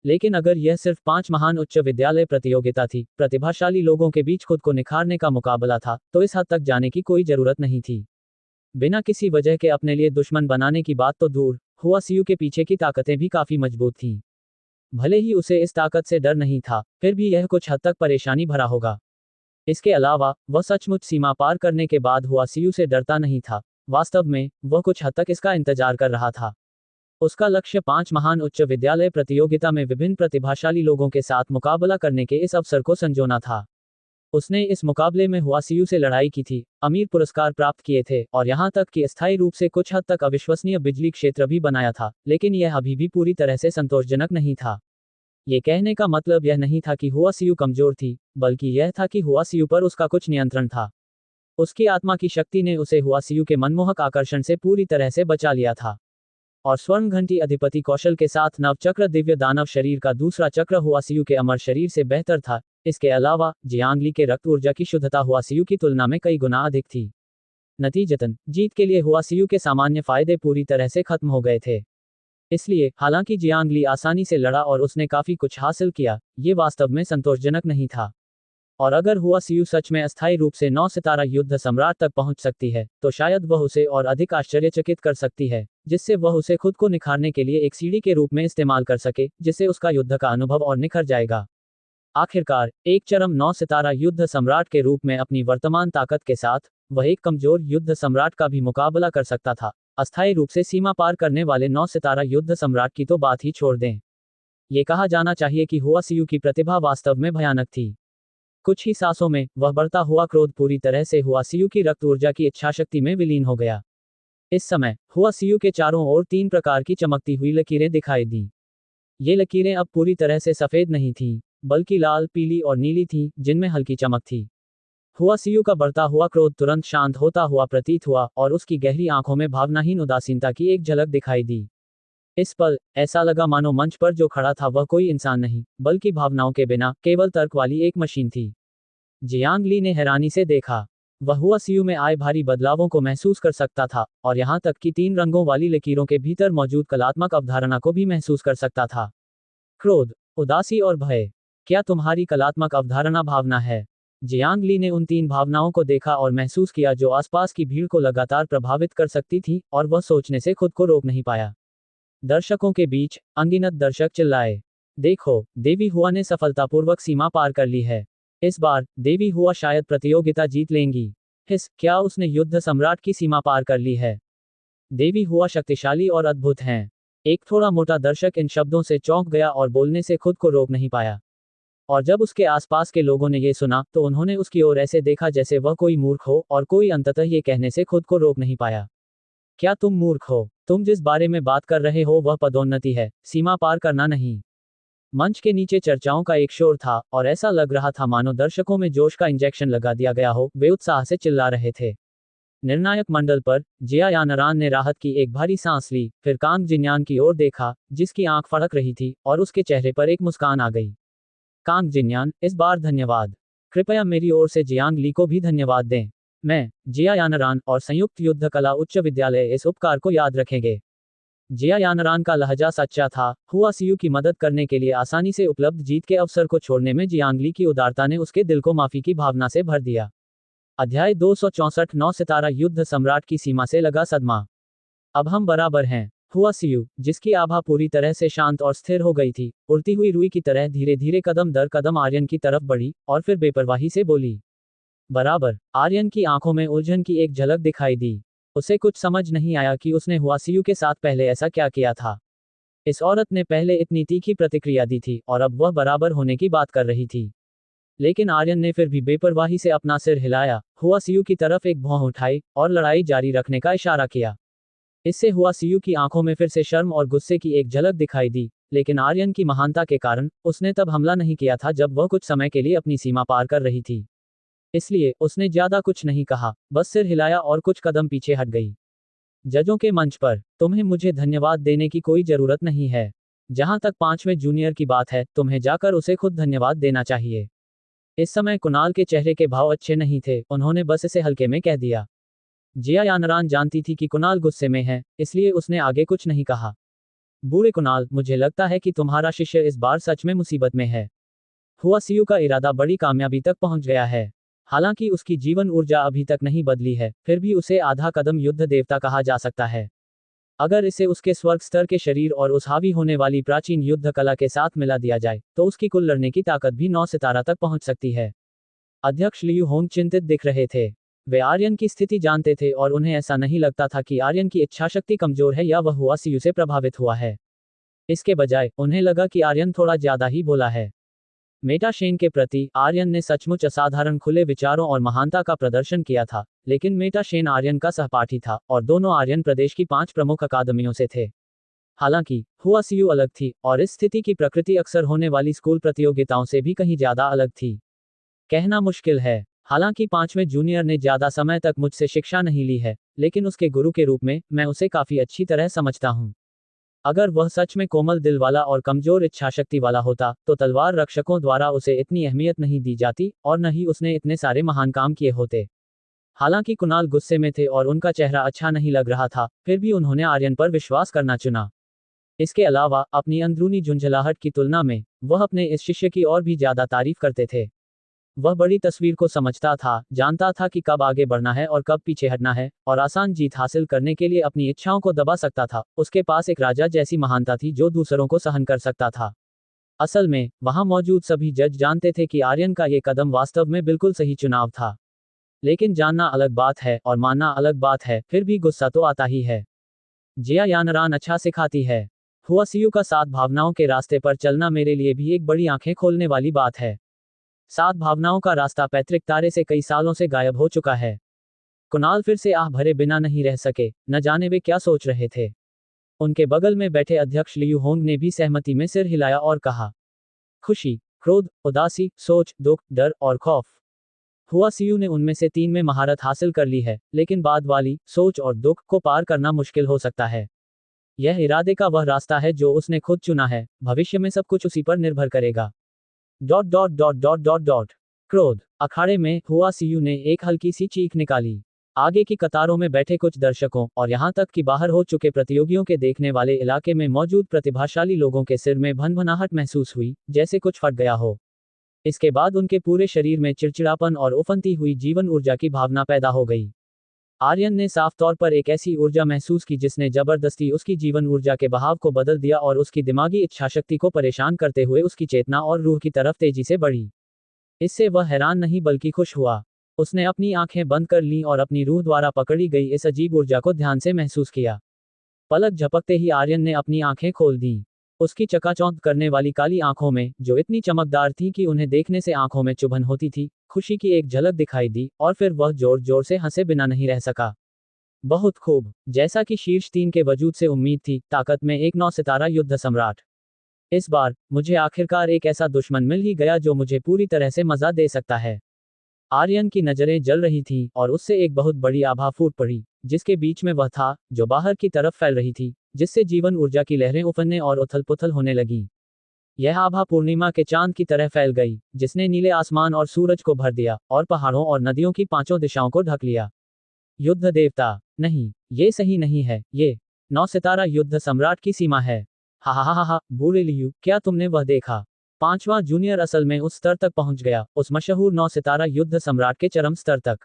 लेकिन अगर यह सिर्फ 5 महान उच्च विद्यालय प्रतियोगिता थी, प्रतिभाशाली लोगों के बीच खुद को निखारने का मुकाबला था, तो इस हद तक जाने की कोई जरूरत नहीं थी। बिना किसी वजह के अपने लिए दुश्मन बनाने की बात तो दूर, हुआ सीयू के पीछे की ताकतें भी काफी मजबूत थीं। भले ही उसे इस ताकत से डर नहीं था, फिर भी यह कुछ हद तक परेशानी भरा होगा। इसके अलावा वह सचमुच सीमा पार करने के बाद हुआ सीयू से डरता नहीं था। वास्तव में वह कुछ हद तक इसका इंतजार कर रहा था। उसका लक्ष्य 5 महान उच्च विद्यालय प्रतियोगिता में विभिन्न प्रतिभाशाली लोगों के साथ मुकाबला करने के इस अवसर को संजोना था। उसने इस मुकाबले में हुआ सीयू से लड़ाई की थी, अमीर पुरस्कार प्राप्त किए थे और यहां तक कि अस्थायी रूप से कुछ हद तक अविश्वसनीय बिजली क्षेत्र भी बनाया था, लेकिन यह अभी भी पूरी तरह से संतोषजनक नहीं था। ये कहने का मतलब यह नहीं था कि हुआ सीयू कमजोर थी, बल्कि यह था कि हुआ सीयू पर उसका कुछ नियंत्रण था। उसकी आत्मा की शक्ति ने उसे हुआ सीयू के मनमोहक आकर्षण से पूरी तरह से बचा लिया था। और स्वर्ण घंटी अधिपति कौशल के साथ नव चक्र दिव्य दानव शरीर का दूसरा चक्र हुआ सीयू के अमर शरीर से बेहतर था। इसके अलावा जियांगली के रक्त ऊर्जा की शुद्धता हुआ सीयू की तुलना में कई गुना अधिक थी। नतीजतन जीत के लिए हुआ सीयू के सामान्य फायदे पूरी तरह से खत्म हो गए थे। इसलिए हालांकि जियांगली आसानी से लड़ा और उसने काफी कुछ हासिल किया, ये वास्तव में संतोषजनक नहीं था। और अगर हुआ सीयू सच में अस्थायी रूप से 9 सितारा युद्ध सम्राट तक पहुंच सकती है, तो शायद वह उसे और अधिक आश्चर्यचकित कर सकती है, जिससे वह उसे खुद को निखारने के लिए एक सीढ़ी के रूप में इस्तेमाल कर सके, जिससे उसका युद्ध का अनुभव और निखर जाएगा। आखिरकार एक चरम 9 सितारा युद्ध सम्राट के रूप में अपनी वर्तमान ताकत के साथ वह एक कमजोर युद्ध सम्राट का भी मुकाबला कर सकता था। अस्थायी रूप से सीमा पार करने वाले 9 सितारा युद्ध सम्राट की तो बात ही छोड़ दें। ये कहा जाना चाहिए कि हुआ सीयू की प्रतिभा वास्तव में भयानक थी। कुछ ही सांसों में वह बढ़ता हुआ क्रोध पूरी तरह से हुआ सीयू की रक्त ऊर्जा की इच्छाशक्ति में विलीन हो गया। इस समय हुआ सीयू के चारों ओर 3 प्रकार की चमकती हुई लकीरें दिखाई दी। ये लकीरें अब पूरी तरह से सफेद नहीं थीं, बल्कि लाल, पीली और नीली थीं, जिनमें हल्की चमक थी। हुआ सीयू का बढ़ता हुआ क्रोध तुरंत शांत होता हुआ प्रतीत हुआ और उसकी गहरी आंखों में भावनाहीन उदासीनता की एक झलक दिखाई दी। इस पल ऐसा लगा मानो मंच पर जो खड़ा था वह कोई इंसान नहीं, बल्कि भावनाओं के बिना केवल तर्क वाली एक मशीन थी। जियांगली ने हैरानी से देखा। वह हुआ सीयू में आए भारी बदलावों को महसूस कर सकता था और यहां तक कि 3 रंगों वाली लकीरों के भीतर मौजूद कलात्मक अवधारणा को भी महसूस कर सकता था। क्रोध, उदासी और भय। क्या तुम्हारी कलात्मक अवधारणा भावना है? जियांगली ने उन 3 भावनाओं को देखा और महसूस किया जो आसपास की भीड़ को लगातार प्रभावित कर सकती थी, और वह सोचने से खुद को रोक नहीं पाया। दर्शकों के बीच अनगिनत दर्शक चिल्लाए, देखो, देवी हुआ ने सफलतापूर्वक सीमा पार कर ली है। इस बार देवी हुआ शायद प्रतियोगिता जीत लेंगी। क्या उसने युद्ध सम्राट की सीमा पार कर ली है? देवी हुआ शक्तिशाली और अद्भुत हैं। एक थोड़ा मोटा दर्शक इन शब्दों से चौंक गया और बोलने से खुद को रोक नहीं पाया। और जब उसके आसपास के लोगों ने ये सुना, तो उन्होंने उसकी ओर ऐसे देखा जैसे वह कोई मूर्ख हो, और कोई अंततः ये कहने से खुद को रोक नहीं पाया। क्या तुम मूर्ख हो? तुम जिस बारे में बात कर रहे हो वह पदोन्नति है, सीमा पार करना नहीं। मंच के नीचे चर्चाओं का एक शोर था और ऐसा लग रहा था मानो दर्शकों में जोश का इंजेक्शन लगा दिया गया हो। वे उत्साह से चिल्ला रहे थे। निर्णायक मंडल पर जिया यानरान ने राहत की एक भारी सांस ली, फिर कांग जिन्यान की ओर देखा, जिसकी आंख फड़क रही थी और उसके चेहरे पर एक मुस्कान आ गई। कांग जिन्यान, इस बार धन्यवाद। कृपया मेरी ओर से जियांगली को भी धन्यवाद दें। मैं, जिया यानरान और संयुक्त युद्ध कला उच्च विद्यालय इस उपकार को याद रखेंगे। जिया यानरान का लहजा सच्चा था। हुआ सीयू की मदद करने के लिए आसानी से उपलब्ध जीत के अवसर को छोड़ने में जियांगली की उदारता ने उसके दिल को माफी की भावना से भर दिया। अध्याय 264 9 सितारा युद्ध सम्राट की सीमा से लगा सदमा। अब हम बराबर हैं। हुआ सीयू, जिसकी आभा पूरी तरह से शांत और स्थिर हो गई थी, उड़ती हुई रुई की तरह धीरे धीरे कदम दर कदम आर्यन की तरफ बढ़ी और फिर बेपरवाही से बोली, बराबर। आर्यन की आंखों में उलझन की एक झलक दिखाई दी। उसे कुछ समझ नहीं आया कि उसने हुआ सीयू के साथ पहले ऐसा क्या किया था। इस औरत ने पहले इतनी तीखी प्रतिक्रिया दी थी और अब वह बराबर होने की बात कर रही थी। लेकिन आर्यन ने फिर भी बेपरवाही से अपना सिर हिलाया, हुआ सीयू की तरफ एक भौं उठाई और लड़ाई जारी रखने का इशारा किया। इससे हुआ सीयू की आंखों में फिर से शर्म और गुस्से की एक झलक दिखाई दी, लेकिन आर्यन की महानता के कारण उसने तब हमला नहीं किया था जब वह कुछ समय के लिए अपनी सीमा पार कर रही थी। इसलिए उसने ज्यादा कुछ नहीं कहा, बस सिर हिलाया और कुछ कदम पीछे हट गई। जजों के मंच पर, तुम्हें मुझे धन्यवाद देने की कोई जरूरत नहीं है। जहां तक 5वें जूनियर की बात है, तुम्हें जाकर उसे खुद धन्यवाद देना चाहिए। इस समय कुणाल के चेहरे के भाव अच्छे नहीं थे, उन्होंने बस इसे हल्के में कह दिया। जिया यानरान जानती थी कि कुणाल गुस्से में है, इसलिए उसने आगे कुछ नहीं कहा। बूढ़े कुणाल, मुझे लगता है कि तुम्हारा शिष्य इस बार सच में मुसीबत में है। हुआ सीयू का इरादा बड़ी कामयाबी तक पहुंच गया है। हालांकि उसकी जीवन ऊर्जा अभी तक नहीं बदली है, फिर भी उसे आधा कदम युद्ध देवता कहा जा सकता है। अगर इसे उसके स्वर्ग स्तर के शरीर और उस हावी होने वाली प्राचीन युद्ध कला के साथ मिला दिया जाए, तो उसकी कुल लड़ने की ताकत भी 9 सितारा तक पहुंच सकती है। अध्यक्ष लियू होंग चिंतित दिख रहे थे। वे आर्यन की स्थिति जानते थे और उन्हें ऐसा नहीं लगता था कि आर्यन की इच्छाशक्ति कमजोर है या वह हुआ सीयू से प्रभावित हुआ है। इसके बजाय उन्हें लगा कि आर्यन थोड़ा ज्यादा ही भोला है। मेटाशेन के प्रति आर्यन ने सचमुच असाधारण खुले विचारों और महानता का प्रदर्शन किया था, लेकिन मेटाशेन आर्यन का सहपाठी था और दोनों आर्यन प्रदेश की 5 प्रमुख अकादमियों से थे। हालांकि हुआ सीयू अलग थी और इस स्थिति की प्रकृति अक्सर होने वाली स्कूल प्रतियोगिताओं से भी कहीं ज्यादा अलग थी। कहना मुश्किल है। हालांकि 5वें जूनियर ने ज्यादा समय तक मुझसे शिक्षा नहीं ली है, लेकिन उसके गुरु के रूप में मैं उसे काफी अच्छी तरह समझता हूँ। अगर वह सच में कोमल दिल वाला और कमजोर इच्छाशक्ति वाला होता, तो तलवार रक्षकों द्वारा उसे इतनी अहमियत नहीं दी जाती और न ही उसने इतने सारे महान काम किए होते। हालांकि कुणाल गुस्से में थे और उनका चेहरा अच्छा नहीं लग रहा था, फिर भी उन्होंने आर्यन पर विश्वास करना चुना। इसके अलावा अपनी अंदरूनी झुंझलाहट की तुलना में वह अपने इस शिष्य की और भी ज्यादा तारीफ करते थे। वह बड़ी तस्वीर को समझता था, जानता था कि कब आगे बढ़ना है और कब पीछे हटना है, और आसान जीत हासिल करने के लिए अपनी इच्छाओं को दबा सकता था। उसके पास एक राजा जैसी महानता थी जो दूसरों को सहन कर सकता था। असल में वहां मौजूद सभी जज जानते थे कि आर्यन का ये कदम वास्तव में बिल्कुल सही चुनाव था। लेकिन जानना अलग बात है और मानना अलग बात है, फिर भी गुस्सा तो आता ही है। जिया यानरान अच्छा सिखाती है। हुआ सीयू का सात भावनाओं के रास्ते पर चलना मेरे लिए भी एक बड़ी आंखें खोलने वाली बात है। 7 भावनाओं का रास्ता पैतृक तारे से कई सालों से गायब हो चुका है। कुणाल फिर से आह भरे बिना नहीं रह सके, न जाने वे क्या सोच रहे थे। उनके बगल में बैठे अध्यक्ष लियू होंग ने भी सहमति में सिर हिलाया और कहा, खुशी, क्रोध, उदासी, सोच, दुख, डर और खौफ। हुआ सीयू ने उनमें से 3 में महारत हासिल कर ली है, लेकिन बाद वाली, सोच और दुख को पार करना मुश्किल हो सकता है। यह इरादे का वह रास्ता है जो उसने खुद चुना है, भविष्य में सब कुछ उसी पर निर्भर करेगा। Dot dot dot dot dot dot क्रोध। अखाड़े में हुआ सीयू ने एक हल्की सी चीख निकाली। आगे की कतारों में बैठे कुछ दर्शकों और यहां तक कि बाहर हो चुके प्रतियोगियों के देखने वाले इलाके में मौजूद प्रतिभाशाली लोगों के सिर में भनभनाहट महसूस हुई, जैसे कुछ फट गया हो। इसके बाद उनके पूरे शरीर में चिड़चिड़ापन और उफनती हुई जीवन ऊर्जा की भावना पैदा हो गई। आर्यन ने साफ तौर पर एक ऐसी ऊर्जा महसूस की जिसने जबरदस्ती उसकी जीवन ऊर्जा के बहाव को बदल दिया और उसकी दिमागी इच्छाशक्ति को परेशान करते हुए उसकी चेतना और रूह की तरफ तेजी से बढ़ी। इससे वह हैरान नहीं बल्कि खुश हुआ। उसने अपनी आंखें बंद कर लीं और अपनी रूह द्वारा पकड़ी गई इस अजीब ऊर्जा को ध्यान से महसूस किया। पलक झपकते ही आर्यन ने अपनी आंखें खोल दी। उसकी चकाचौंध करने वाली काली आंखों में, जो इतनी चमकदार थी कि उन्हें देखने से आंखों में चुभन होती थी, खुशी की एक झलक दिखाई दी और फिर वह जोर जोर से हंसे बिना नहीं रह सका। बहुत खूब, जैसा कि शीर्ष 3 के वजूद से उम्मीद थी, ताकत में एक 9 सितारा युद्ध सम्राट। इस बार मुझे आखिरकार एक ऐसा दुश्मन मिल ही गया जो मुझे पूरी तरह से मजा दे सकता है। आर्यन की नजरें जल रही थीं और उससे एक बहुत बड़ी आभा फूट पड़ी, जिसके बीच में वह था, जो बाहर की तरफ फैल रही थी, जिससे जीवन ऊर्जा की लहरें उफनने और उथल पुथल होने लगीं। यह आभा पूर्णिमा के चांद की तरह फैल गई, जिसने नीले आसमान और सूरज को भर दिया और पहाड़ों और नदियों की 5 दिशाओं को ढक लिया। युद्ध देवता? नहीं, ये सही नहीं है। ये 9 सितारा युद्ध सम्राट की सीमा है। हा हा हा हा, बूढ़े लियू, क्या तुमने वह देखा? 5वां जूनियर असल में उस स्तर तक पहुंच गया, उस मशहूर 9 सितारा युद्ध सम्राट के चरम स्तर तक।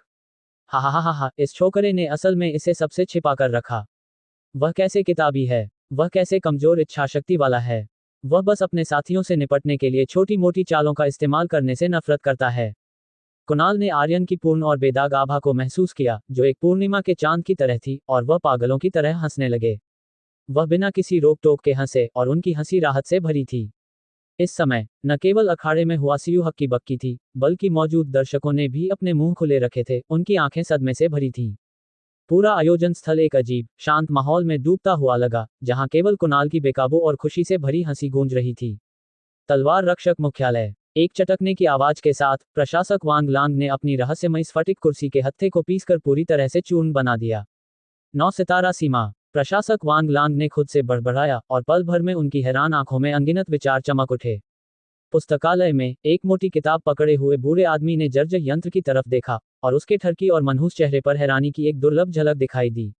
हा हा हा हा, इस छोकरे ने असल में इसे सबसे छिपा कर रखा। वह कैसे किताबी है, वह कैसे कमजोर इच्छाशक्ति वाला है। वह बस अपने साथियों से निपटने के लिए छोटी मोटी चालों का इस्तेमाल करने से नफरत करता है। कुणाल ने आर्यन की पूर्ण और बेदाग आभा को महसूस किया, जो एक पूर्णिमा के चांद की तरह थी, और वह पागलों की तरह हंसने लगे। वह बिना किसी रोक टोक के हंसे और उनकी हंसी राहत से भरी थी। इस समय न केवल अखाड़े में हुआ सीयू हक्की बक्की थी, बल्कि मौजूद दर्शकों ने भी अपने मुंह खुले रखे थे, उनकी आंखें सदमे से भरी थीं। पूरा आयोजन स्थल एक अजीब, शांत माहौल में डूबता हुआ लगा, जहां केवल कुणाल की बेकाबू और खुशी से भरी हंसी गूंज रही थी। तलवार रक्षक मुख्यालय। एक चटकने की आवाज के साथ प्रशासक वांग लांग ने अपनी रहस्यमयी स्फटिक कुर्सी के हत्थे को पीसकर पूरी तरह से चूर्ण बना दिया। 9 सितारा सीमा। प्रशासक वांग लांग ने खुद से बड़बड़ाया और पल भर में उनकी हैरान आंखों में अनगिनत विचार चमक उठे। पुस्तकालय में एक मोटी किताब पकड़े हुए बूढ़े आदमी ने जर्जर यंत्र की तरफ देखा और उसके ठरकी और मनहूस चेहरे पर हैरानी की एक दुर्लभ झलक दिखाई दी।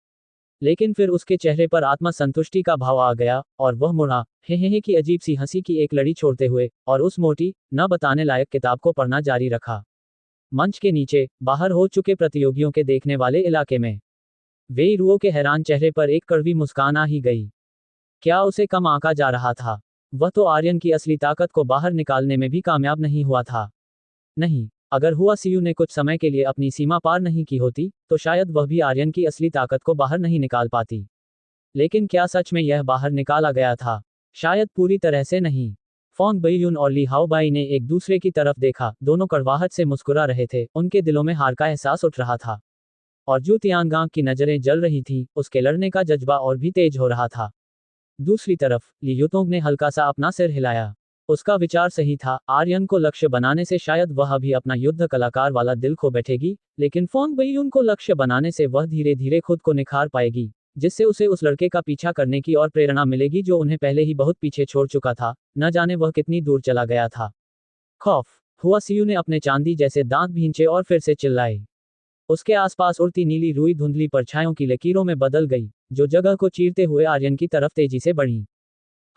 लेकिन फिर उसके चेहरे पर आत्मसंतुष्टि का भाव आ गया और वह मुड़ा हे की अजीब सी हंसी की एक लड़ी छोड़ते हुए और उस मोटी न बताने लायक किताब को पढ़ना जारी रखा। मंच के नीचे बाहर हो चुके प्रतियोगियों के देखने वाले इलाके में वेई रुओ के हैरान चेहरे पर एक कड़वी मुस्कान आ ही गई। क्या उसे कम आंका जा रहा था? वह तो आर्यन की असली ताकत को बाहर निकालने में भी कामयाब नहीं हुआ था। नहीं, अगर हुआ सीयू ने कुछ समय के लिए अपनी सीमा पार नहीं की होती तो शायद वह भी आर्यन की असली ताकत को बाहर नहीं निकाल पाती। लेकिन क्या सच में यह बाहर निकाला गया था? शायद पूरी तरह से नहीं। फोंग बईयुन और ली हाओबाई ने एक दूसरे की तरफ देखा, दोनों कड़वाहट से मुस्कुरा रहे थे, उनके दिलों में हार का एहसास उठ रहा था। और जू तियानगांग की नजरें जल रही थी, उसके लड़ने का जज्बा और भी तेज हो रहा था। दूसरी तरफ ली युतोंग ने हल्का सा अपना सिर हिलाया। उसका विचार सही था, आर्यन को लक्ष्य बनाने से शायद वह अभी अपना युद्ध कलाकार वाला दिल खो बैठेगी, लेकिन फोंग बईयुन को लक्ष्य बनाने से वह धीरे धीरे खुद को निखार पाएगी, जिससे उसे उस लड़के का पीछा करने की और प्रेरणा मिलेगी जो उन्हें पहले ही बहुत पीछे छोड़ चुका था, न जाने वह कितनी दूर चला गया था। खौफ हुआ सीयू ने अपने चांदी जैसे दांत भींचे और फिर से चिल्लाए। उसके आसपास उड़ती नीली रुई धुंधली परछाइयों की लकीरों में बदल गई, जो जगह को चीरते हुए आर्यन की तरफ तेजी से बढ़ी।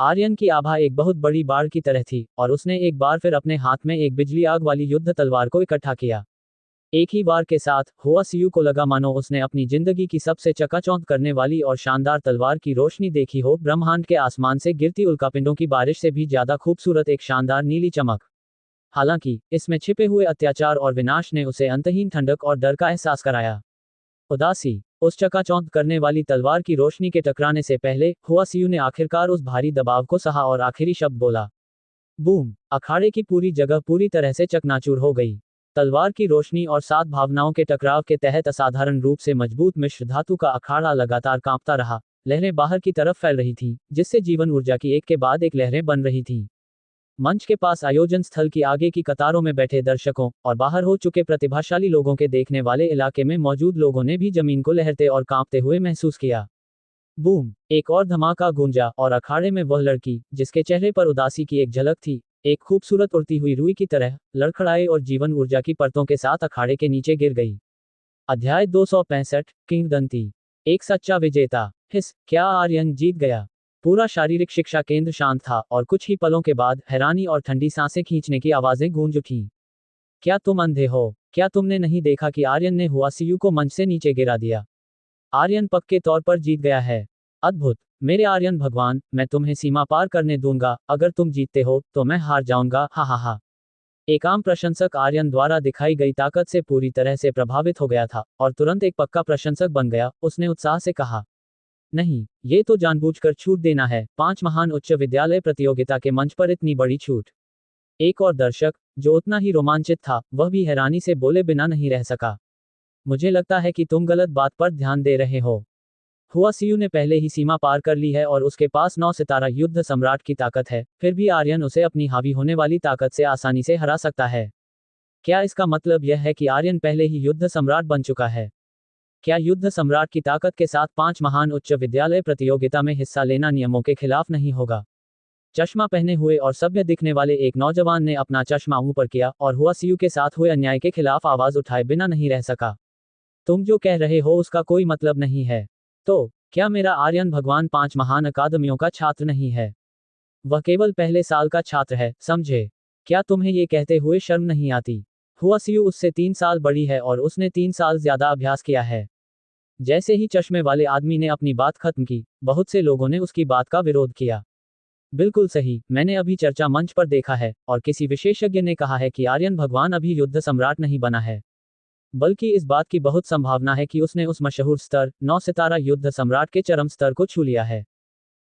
आर्यन की आभा एक बहुत बड़ी बाढ़ की तरह थी और उसने एक बार फिर अपने हाथ में एक बिजली आग वाली युद्ध तलवार को इकट्ठा किया। एक ही वार के साथ हुआ सीयू को लगा मानो उसने अपनी जिंदगी की सबसे चकाचौंध करने वाली और शानदार तलवार की रोशनी देखी हो, ब्रह्मांड के आसमान से गिरती उल्कापिंडों की बारिश से भी ज्यादा खूबसूरत एक शानदार नीली चमक। हालांकि इसमें छिपे हुए अत्याचार और विनाश ने उसे अंतहीन ठंडक और डर का एहसास कराया। उदासी उस चकाचौंध करने वाली तलवार की रोशनी के टकराने से पहले हुआ सीयू ने आखिरकार उस भारी दबाव को सहा और आखिरी शब्द बोला। बूम! अखाड़े की पूरी जगह पूरी तरह से चकनाचूर हो गई। तलवार की रोशनी और सात भावनाओं के टकराव के तहत असाधारण रूप से मजबूत मिश्र धातु का अखाड़ा लगातार कांपता रहा। लहरें बाहर की तरफ फैल रही थीं, जिससे जीवन ऊर्जा की एक के बाद एक लहरें बन रही थीं। मंच के पास आयोजन स्थल की आगे की कतारों में बैठे दर्शकों और बाहर हो चुके प्रतिभाशाली लोगों के देखने वाले इलाके में मौजूद लोगों ने भी जमीन को लहरते और कांपते हुए महसूस किया। बूम! एक और धमाका गूंजा और अखाड़े में वह लड़की, जिसके चेहरे पर उदासी की एक झलक थी, एक खूबसूरत उड़ती हुई रुई की तरह लड़खड़ाए और जीवन ऊर्जा की परतों के साथ अखाड़े के नीचे गिर गई। अध्याय 265 किंवदंती। एक सच्चा विजेता। क्या आर्यन जीत गया? पूरा शारीरिक शिक्षा केंद्र शांत था और कुछ ही पलों के बाद हैरानी और ठंडी सांसें खींचने की आवाजें गूंज उठीं। क्या तुम अंधे हो? क्या तुमने नहीं देखा कि आर्यन ने हुआ सीयू को मंच से नीचे गिरा दिया? आर्यन पक्के तौर पर जीत गया है। अद्भुत! मेरे आर्यन भगवान, मैं तुम्हें सीमा पार करने दूंगा, अगर तुम जीतते हो तो मैं हार जाऊंगा, हा हा हा। एक आम प्रशंसक आर्यन द्वारा दिखाई गई ताकत से पूरी तरह से प्रभावित हो गया था और तुरंत एक पक्का प्रशंसक बन गया। उसने उत्साह से कहा, नहीं, ये तो जानबूझकर छूट देना है, 5 महान उच्च विद्यालय प्रतियोगिता के मंच पर इतनी बड़ी छूट। एक और दर्शक, जो उतना ही रोमांचित था, वह भी हैरानी से बोले बिना नहीं रह सका। मुझे लगता है कि तुम गलत बात पर ध्यान दे रहे हो। हुआ सीयू ने पहले ही सीमा पार कर ली है और उसके पास 9 सितारा युद्ध सम्राट की ताकत है, फिर भी आर्यन उसे अपनी हावी होने वाली ताकत से आसानी से हरा सकता है। क्या इसका मतलब यह है कि आर्यन पहले ही युद्ध सम्राट बन चुका है? क्या युद्ध सम्राट की ताकत के साथ 5 महान उच्च विद्यालय प्रतियोगिता में हिस्सा लेना नियमों के खिलाफ नहीं होगा? चश्मा पहने हुए और सभ्य दिखने वाले एक नौजवान ने अपना चश्मा ऊपर किया और हुआ सीयू के साथ हुए अन्याय के खिलाफ आवाज उठाए बिना नहीं रह सका। तुम जो कह रहे हो उसका कोई मतलब नहीं है। तो क्या मेरा आर्यन भगवान 5 महान अकादमियों का छात्र नहीं है? वह केवल पहले साल का छात्र है, समझे? क्या तुम्हें ये कहते हुए शर्म नहीं आती? हुआ सीयू उससे 3 साल बड़ी है और उसने 3 साल ज्यादा अभ्यास किया है। जैसे ही चश्मे वाले आदमी ने अपनी बात खत्म की, बहुत से लोगों ने उसकी बात का विरोध किया। बिल्कुल सही, मैंने अभी चर्चा मंच पर देखा है और किसी विशेषज्ञ ने कहा है कि आर्यन भगवान अभी युद्ध सम्राट नहीं बना है, बल्कि इस बात की बहुत संभावना है कि उसने उस मशहूर स्तर 9 सितारा युद्ध सम्राट के चरम स्तर को छू लिया है।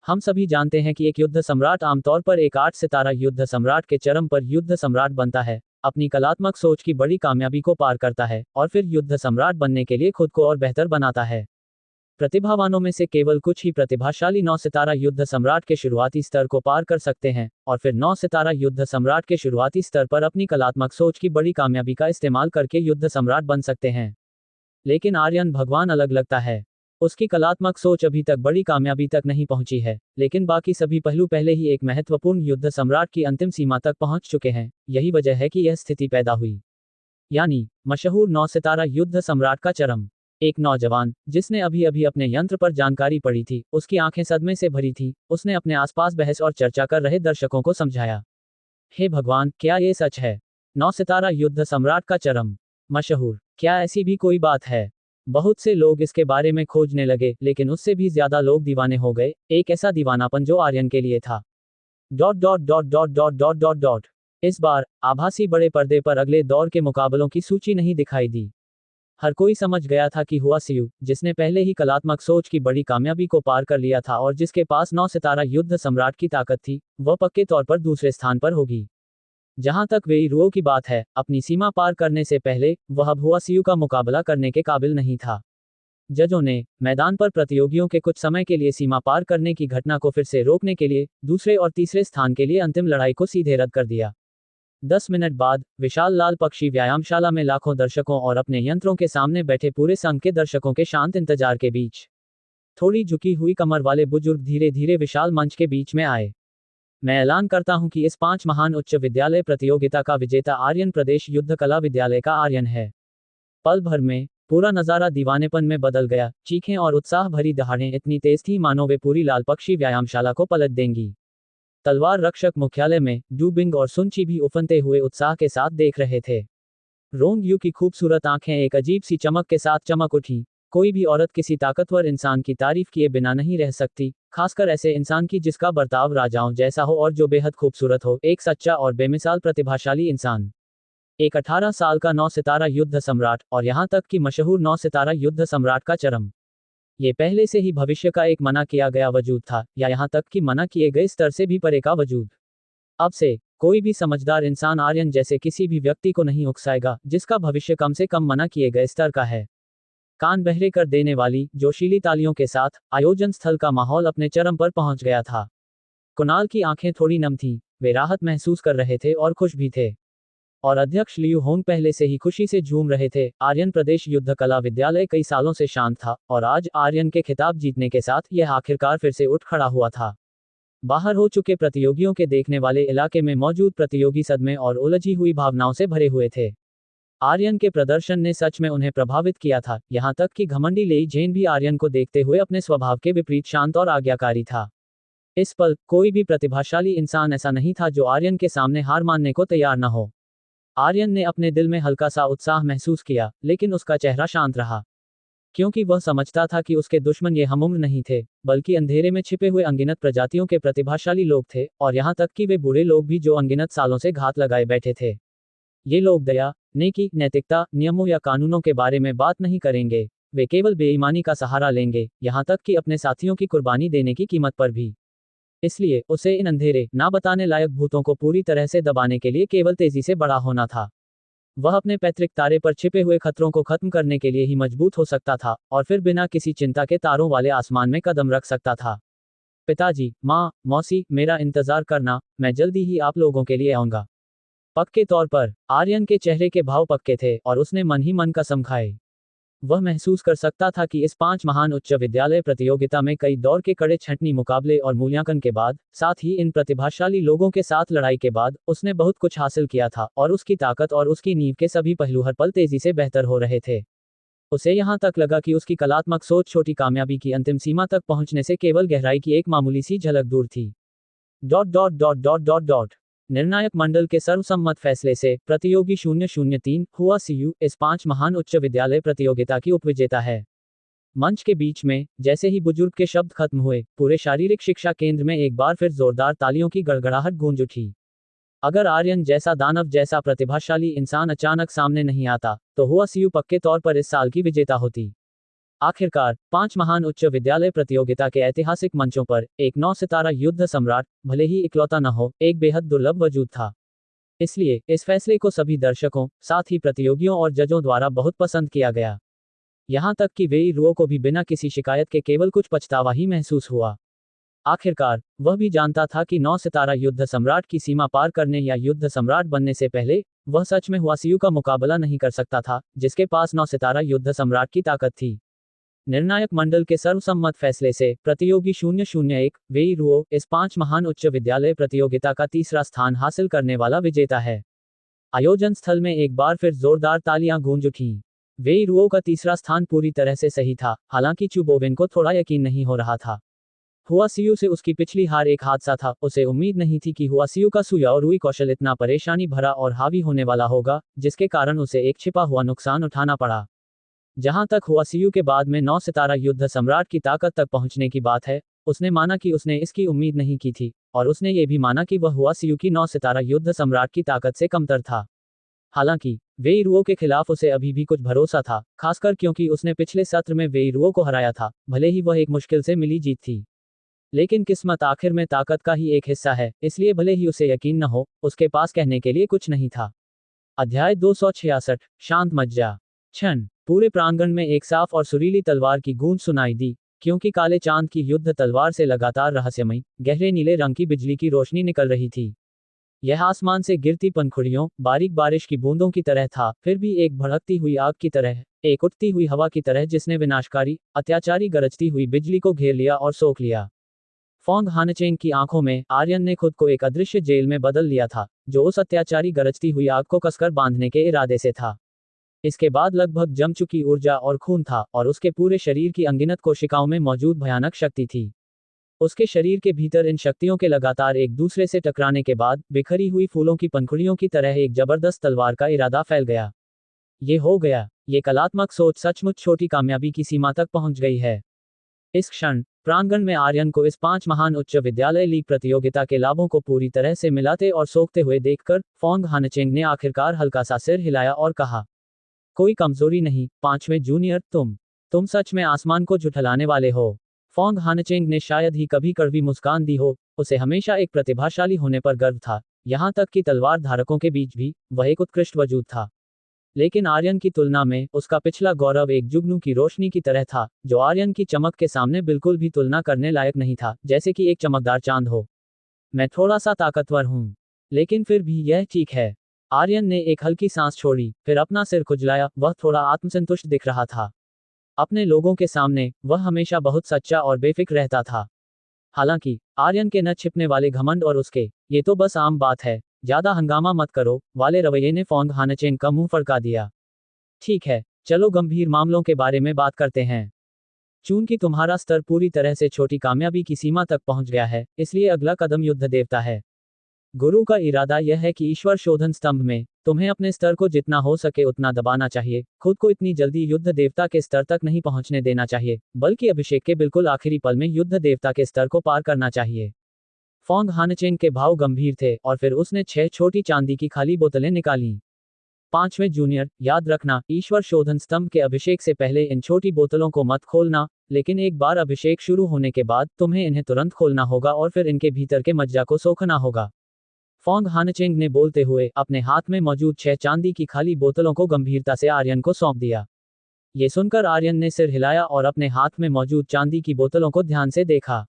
हम सभी जानते हैं कि एक युद्ध सम्राट आमतौर पर एक 8 सितारा युद्ध सम्राट के चरम पर युद्ध सम्राट बनता है, अपनी कलात्मक सोच की बड़ी कामयाबी को पार करता है और फिर युद्ध सम्राट बनने के लिए खुद को और बेहतर बनाता है। प्रतिभावानों में से केवल कुछ ही प्रतिभाशाली 9 सितारा युद्ध सम्राट के शुरुआती स्तर को पार कर सकते हैं और फिर 9 सितारा युद्ध सम्राट के शुरुआती स्तर पर अपनी कलात्मक सोच की बड़ी कामयाबी का इस्तेमाल करके युद्ध सम्राट बन सकते हैं। लेकिन आर्यन भगवान अलग लगता है। उसकी कलात्मक सोच अभी तक बड़ी कामयाबी तक नहीं पहुंची है, लेकिन बाकी सभी पहलू पहले ही एक महत्वपूर्ण युद्ध सम्राट की अंतिम सीमा तक पहुंच चुके हैं। यही वजह है कि यह स्थिति पैदा हुई, यानी मशहूर 9 सितारा युद्ध सम्राट का चरम। एक नौजवान, जिसने अभी अभी अपने यंत्र पर जानकारी पढ़ी थी, उसकी आंखें सदमे से भरी थी। उसने अपने आसपास बहस और चर्चा कर रहे दर्शकों को समझाया, हे भगवान, क्या ये सच है? 9 सितारा युद्ध सम्राट का चरम मशहूर, क्या ऐसी भी कोई बात है? बहुत से लोग इसके बारे में खोजने लगे, लेकिन उससे भी ज्यादा लोग दीवाने हो गए। एक ऐसा दीवानापन जो आर्यन के लिए था। Dot dot dot dot dot dot dot dot इस बार आभासी बड़े पर्दे पर अगले दौर के मुकाबलों की सूची नहीं दिखाई दी। हर कोई समझ गया था कि हुआ सीयू, जिसने पहले ही कलात्मक सोच की बड़ी कामयाबी को पार कर लिया था और जिसके पास 9 सितारा युद्ध सम्राट की ताकत थी, वह पक्के तौर पर दूसरे स्थान पर होगी। जहां तक वेई रुओ की बात है, अपनी सीमा पार करने से पहले वह अब हुआ सीयू का मुकाबला करने के काबिल नहीं था। जजों ने मैदान पर प्रतियोगियों के कुछ समय के लिए सीमा पार करने की घटना को फिर से रोकने के लिए दूसरे और तीसरे स्थान के लिए अंतिम लड़ाई को सीधे रद्द कर दिया। 10 मिनट बाद विशाल लाल पक्षी व्यायामशाला में लाखों दर्शकों और अपने यंत्रों के सामने बैठे पूरे संघ के दर्शकों के शांत इंतजार के बीच थोड़ी झुकी हुई कमर वाले बुजुर्ग धीरे धीरे विशाल मंच के बीच में आए। मैं ऐलान करता हूं कि इस 5 महान उच्च विद्यालय प्रतियोगिता का विजेता आर्यन प्रदेश युद्ध कला विद्यालय का आर्यन है। पल भर में पूरा नजारा दीवानेपन में बदल गया। चीखें और उत्साह भरी दहाड़ें इतनी तेज थी मानो वे पूरी लाल पक्षी व्यायामशाला को पलट देंगी। तलवार रक्षक मुख्यालय में डू बिंग और सुनची भी उफनते हुए उत्साह के साथ देख रहे थे। रोंग यू की खूबसूरत आंखें एक अजीब सी चमक के साथ चमक उठी। कोई भी औरत किसी ताकतवर इंसान की तारीफ किए बिना नहीं रह सकती, खासकर ऐसे इंसान की जिसका बर्ताव राजाओं जैसा हो और जो बेहद खूबसूरत हो। एक सच्चा और बेमिसाल प्रतिभाशाली इंसान। एक 18 साल का 9 सितारा युद्ध सम्राट, और यहां तक कि मशहूर 9 सितारा युद्ध सम्राट का चरम। ये पहले से ही भविष्य का एक मना किया गया वजूद था, या यहां तक कि मना किए गए स्तर से भी परे का वजूद। अब से कोई भी समझदार इंसान आर्यन जैसे किसी भी व्यक्ति को नहीं उकसाएगा जिसका भविष्य कम से कम मना किए गए स्तर का है। कान बहरे कर देने वाली जोशीली तालियों के साथ आयोजन स्थल का माहौल अपने चरम पर पहुंच गया था। कुणाल की आंखें थोड़ी नम थीं, वे राहत महसूस कर रहे थे और खुश भी थे। और अध्यक्ष लियू होंग पहले से ही खुशी से झूम रहे थे। आर्यन प्रदेश युद्ध कला विद्यालय कई सालों से शांत था, और आज आर्यन के खिताब जीतने के साथ यह आखिरकार फिर से उठ खड़ा हुआ था। बाहर हो चुके प्रतियोगियों के देखने वाले इलाके में मौजूद प्रतियोगी सदमे और उलझी हुई भावनाओं से भरे हुए थे। आर्यन के प्रदर्शन ने सच में उन्हें प्रभावित किया था, यहां तक कि घमंडी लेई जेन भी आर्यन को देखते हुए अपने स्वभाव के विपरीत शांत और आज्ञाकारी था। इस पल कोई भी प्रतिभाशाली इंसान ऐसा नहीं था जो आर्यन के सामने हार मानने को तैयार न हो। आर्यन ने अपने दिल में हल्का सा उत्साह महसूस किया, लेकिन उसका चेहरा शांत रहा, क्योंकि वह समझता था कि उसके दुश्मन ये हमउम्र नहीं थे, बल्कि अंधेरे में छिपे हुए अनगिनत प्रजातियों के प्रतिभाशाली लोग थे, और यहां तक कि वे बूढ़े लोग भी जो अनगिनत सालों से घात लगाए बैठे थे। ये लोग दया, नेकी, नैतिकता, नियमों या कानूनों के बारे में बात नहीं करेंगे। वे केवल बेईमानी का सहारा लेंगे, यहां तक कि अपने साथियों की कुर्बानी देने की कीमत पर भी। इसलिए उसे इन अंधेरे, ना बताने लायक भूतों को पूरी तरह से दबाने के लिए केवल तेजी से बड़ा होना था। वह अपने पैतृक तारे पर छिपे हुए खतरों को खत्म करने के लिए ही मजबूत हो सकता था, और फिर बिना किसी चिंता के तारों वाले आसमान में कदम रख सकता था। पिताजी, माँ, मौसी, मेरा इंतजार करना, मैं जल्दी ही आप लोगों के लिए आऊंगा। पक्के तौर पर आर्यन के चेहरे के भाव पक्के थे, और उसने मन ही मन कसम खाई। वह महसूस कर सकता था कि इस 5 महान उच्च विद्यालय प्रतियोगिता में कई दौर के कड़े छंटनी मुकाबले और मूल्यांकन के बाद, साथ ही इन प्रतिभाशाली लोगों के साथ लड़ाई के बाद, उसने बहुत कुछ हासिल किया था, और उसकी ताकत और उसकी नींव के सभी पहलू हर पल तेजी से बेहतर हो रहे थे। उसे यहां तक लगा कि उसकी कलात्मक सोच छोटी कामयाबी की अंतिम सीमा तक पहुंचने से केवल गहराई की एक मामूली सी झलक दूर थी। Dot dot dot dot dot dot निर्णायक मंडल के सर्वसम्मत फैसले से प्रतियोगी 003 हुआ सीयू इस 5 महान उच्च विद्यालय प्रतियोगिता की उपविजेता है। मंच के बीच में जैसे ही बुजुर्ग के शब्द खत्म हुए, पूरे शारीरिक शिक्षा केंद्र में एक बार फिर जोरदार तालियों की गड़गड़ाहट गूंज उठी। अगर आर्यन जैसा दानव जैसा प्रतिभाशाली इंसान अचानक सामने नहीं आता, तो हुआ सीयू पक्के तौर पर इस साल की विजेता होती। आखिरकार 5 महान उच्च विद्यालय प्रतियोगिता के ऐतिहासिक मंचों पर एक 9 सितारा युद्ध सम्राट, भले ही इकलौता न हो, एक बेहद दुर्लभ वजूद था। इसलिए इस फैसले को सभी दर्शकों, साथ ही प्रतियोगियों और जजों द्वारा बहुत पसंद किया गया। यहां तक कि वेई रुओ को भी बिना किसी शिकायत के केवल कुछ पछतावा ही महसूस हुआ। आखिरकार वह भी जानता था कि 9 सितारा युद्ध सम्राट की सीमा पार करने या युद्ध सम्राट बनने से पहले वह सच में हुआ सीयू का मुकाबला नहीं कर सकता था, जिसके पास 9 सितारा युद्ध सम्राट की ताकत थी। निर्णायक मंडल के सर्वसम्मत फैसले से प्रतियोगी 001 वेई रुओ इस 5 महान उच्च विद्यालय प्रतियोगिता का तीसरा स्थान हासिल करने वाला विजेता है। आयोजन स्थल में एक बार फिर जोरदार तालियां गूंज उठीं। वेई रुओ का तीसरा स्थान पूरी तरह से सही था, हालांकि चू बोवेन को थोड़ा यकीन नहीं हो रहा था। हुआसियू से उसकी पिछली हार एक हादसा था, उसे उम्मीद नहीं थी कि हुआसियू का सुयाओ रुई कौशल इतना परेशानी भरा और हावी होने वाला होगा, जिसके कारण उसे एक छिपा हुआ नुकसान उठाना पड़ा। जहां तक हुआसियू के बाद में 9 सितारा युद्ध सम्राट की ताकत तक पहुंचने की बात है, उसने माना कि उसने इसकी उम्मीद नहीं की थी, और उसने ये भी माना कि वह हुआसियू की 9 सितारा युद्ध सम्राट की ताकत से कमतर था। हालांकि वेई रुओ के खिलाफ उसे अभी भी कुछ भरोसा था, खासकर क्योंकि उसने पिछले सत्र में वेई रुओ को हराया था, भले ही वह एक मुश्किल से मिली जीत थी। लेकिन किस्मत आखिर में ताकत का ही एक हिस्सा है, इसलिए भले ही उसे यकीन न हो, उसके पास कहने के लिए कुछ नहीं था। अध्याय 266 शांत मज्जा। क्षण पूरे प्रांगण में एक साफ और सुरीली तलवार की गूंज सुनाई दी, क्योंकि काले चांद की युद्ध तलवार से लगातार रहस्यमयी गहरे नीले रंग की बिजली की रोशनी निकल रही थी। यह आसमान से गिरती पंखुड़ियों, बारीक बारिश की बूंदों की तरह था, फिर भी एक भड़कती हुई आग की तरह, एक उठती हुई हवा की तरह जिसने विनाशकारी, अत्याचारी गरजती हुई बिजली को घेर लिया और सोख लिया। फोंग हानचेंग की आंखों में आर्यन ने खुद को एक अदृश्य जेल में बदल लिया था, जो उस अत्याचारी गरजती हुई आग को कसकर बांधने के इरादे से था। इसके बाद लगभग जम चुकी ऊर्जा और खून था, और उसके पूरे शरीर की अनगिनत कोशिकाओं में मौजूद भयानक शक्ति थी। उसके शरीर के भीतर इन शक्तियों के लगातार एक दूसरे से टकराने के बाद बिखरी हुई फूलों की पंखुड़ियों की तरह एक जबरदस्त तलवार का इरादा फैल गया। ये हो गया। ये कलात्मक सोच सचमुच छोटी कामयाबी की सीमा तक पहुंच गई है। इस क्षण प्रांगण में आर्यन को इस 5 महान उच्च विद्यालय लीग प्रतियोगिता के लाभों को पूरी तरह से मिलाते और सोखते हुए देखकर फोंग हानचेंग ने आखिरकार हल्का सा सिर हिलाया और कहा, कोई कमजोरी नहीं, 5वें जूनियर, तुम सच में आसमान को झुठलाने वाले हो। फोंग हानचेंग ने शायद ही कभी कड़वी मुस्कान दी हो, उसे हमेशा एक प्रतिभाशाली होने पर गर्व था, यहां तक कि तलवार धारकों के बीच भी वह एक उत्कृष्ट वजूद था। लेकिन आर्यन की तुलना में उसका पिछला गौरव एक जुगनू की रोशनी की तरह था, जो आर्यन की चमक के सामने बिल्कुल भी तुलना करने लायक नहीं था, जैसे कि एक चमकदार चांद हो। मैं थोड़ा सा ताकतवर हूं, लेकिन फिर भी यह ठीक है। आर्यन ने एक हल्की सांस छोड़ी, फिर अपना सिर खुजलाया, वह थोड़ा आत्मसंतुष्ट दिख रहा था। अपने लोगों के सामने वह हमेशा बहुत सच्चा और बेफिक्र रहता था। हालांकि आर्यन के न छिपने वाले घमंड और उसके ये तो बस आम बात है, ज्यादा हंगामा मत करो वाले रवैये ने फोंग हानचेंग का मुंह फड़का दिया। ठीक है, चलो गंभीर मामलों के बारे में बात करते हैं। चूंकि तुम्हारा स्तर पूरी तरह से छोटी कामयाबी की सीमा तक पहुंच गया है, इसलिए अगला कदम युद्ध देवता है। गुरु का इरादा यह है कि ईश्वर शोधन स्तंभ में तुम्हें अपने स्तर को जितना हो सके उतना दबाना चाहिए, खुद को इतनी जल्दी युद्ध देवता के स्तर तक नहीं पहुंचने देना चाहिए, बल्कि अभिषेक के बिल्कुल आखिरी पल में युद्ध देवता के स्तर को पार करना चाहिए। फोंग हानचेंग के भाव गंभीर थे, और फिर उसने 6 छोटी चांदी की खाली बोतलें निकालीं। 5वें जूनियर, याद रखना, ईश्वर शोधन स्तंभ के अभिषेक से पहले इन छोटी बोतलों को मत खोलना, लेकिन एक बार अभिषेक शुरू होने के बाद तुम्हें इन्हें तुरंत खोलना होगा और फिर इनके भीतर के मज्जा को सोखना होगा। फोंग हानचेंग ने बोलते हुए अपने हाथ में मौजूद 6 चांदी की खाली बोतलों को गंभीरता से आर्यन को सौंप दिया। ये सुनकर आर्यन ने सिर हिलाया और अपने हाथ में मौजूद चांदी की बोतलों को ध्यान से देखा।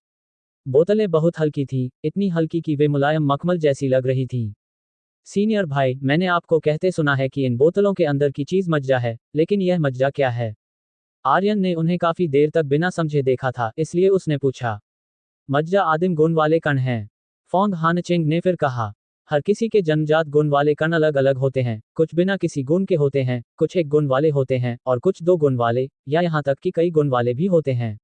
बोतलें बहुत हल्की थीं, इतनी हल्की कि वे मुलायम मखमल जैसी लग रही थीं। सीनियर भाई, मैंने आपको कहते सुना है कि इन बोतलों के अंदर की चीज मज्जा है, लेकिन यह मज्जा क्या है? आर्यन ने उन्हें काफी देर तक बिना समझे देखा था, इसलिए उसने पूछा। मज्जा आदिम गुण वाले कण हैं, फोंग हानचेंग ने फिर कहा। हर किसी के जन्मजात गुण वाले कण अलग अलग होते हैं, कुछ बिना किसी गुण के होते हैं, कुछ एक गुण वाले होते हैं, और कुछ 2 गुण वाले, या यहाँ तक कि कई गुण वाले भी होते हैं।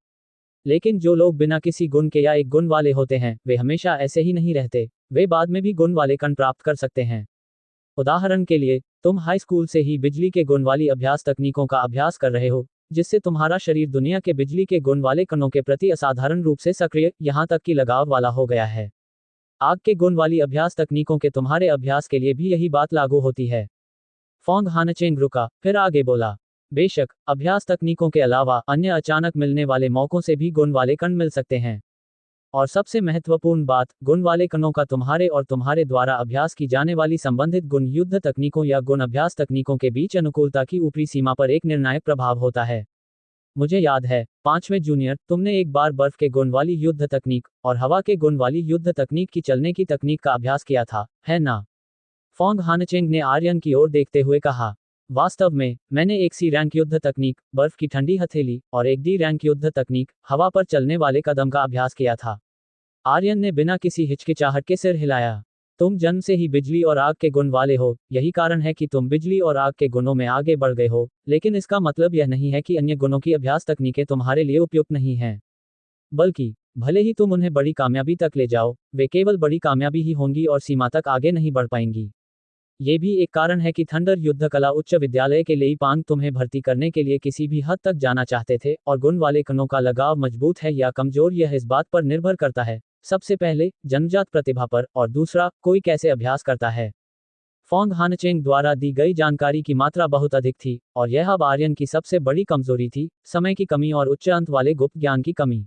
लेकिन जो लोग बिना किसी गुण के या एक गुण वाले होते हैं, वे हमेशा ऐसे ही नहीं रहते, वे बाद में भी गुण वाले कण प्राप्त कर सकते हैं। उदाहरण के लिए, तुम हाई स्कूल से ही बिजली के गुण वाली अभ्यास तकनीकों का अभ्यास कर रहे हो, जिससे तुम्हारा शरीर दुनिया के बिजली के गुण वाले कणों के प्रति असाधारण रूप से सक्रिय, यहाँ तक कि लगाव वाला हो गया है। आग के गुण वाली अभ्यास तकनीकों के तुम्हारे अभ्यास के लिए भी यही बात लागू होती है। फोंग हानचेंग रुका, फिर आगे बोला। बेशक, अभ्यास तकनीकों के अलावा अन्य अचानक मिलने वाले मौकों से भी गुण वाले कण मिल सकते हैं। और सबसे महत्वपूर्ण बात, गुण वाले कणों का तुम्हारे और तुम्हारे द्वारा अभ्यास की जाने वाली संबंधित गुण युद्ध तकनीकों या गुण अभ्यास तकनीकों के बीच अनुकूलता की ऊपरी सीमा पर एक निर्णायक प्रभाव होता है। मुझे याद है, 5वें जूनियर, तुमने एक बार बर्फ के गुण वाली युद्ध तकनीक और हवा के गुण वाली युद्ध तकनीक की चलने की तकनीक का अभ्यास किया था, है ना? फोंग हानचेंग ने आर्यन की ओर देखते हुए कहा। वास्तव में, मैंने एक सी रैंक युद्ध तकनीक, बर्फ की ठंडी हथेली, और एक डी रैंक युद्ध तकनीक, हवा पर चलने वाले कदम का अभ्यास किया था। आर्यन ने बिना किसी हिचकिचाहट के सिर हिलाया। तुम जन्म से ही बिजली और आग के गुण वाले हो, यही कारण है कि तुम बिजली और आग के गुणों में आगे बढ़ गए हो, लेकिन इसका मतलब यह नहीं है कि अन्य गुणों की अभ्यास तकनीकें तुम्हारे लिए उपयुक्त नहीं हैं। बल्कि भले ही तुम उन्हें बड़ी कामयाबी तक ले जाओ, वे केवल बड़ी कामयाबी ही होंगी और सीमा तक आगे नहीं बढ़ पाएंगी। ये भी एक कारण है कि थंडर युद्ध कला उच्च विद्यालय के लिए पांग तुम्हें भर्ती करने के लिए किसी भी हद तक जाना चाहते थे, और गुण वाले कणों का लगाव मजबूत है या कमजोर यह इस बात पर निर्भर करता है, सबसे पहले जन्मजात प्रतिभा पर, और दूसरा कोई कैसे अभ्यास करता है। फोंग हानचेंग द्वारा दी गई जानकारी की मात्रा बहुत अधिक थी, और यह अब आर्यन की सबसे बड़ी कमजोरी थी, समय की कमी और उच्च अंत वाले गुप्त ज्ञान की कमी।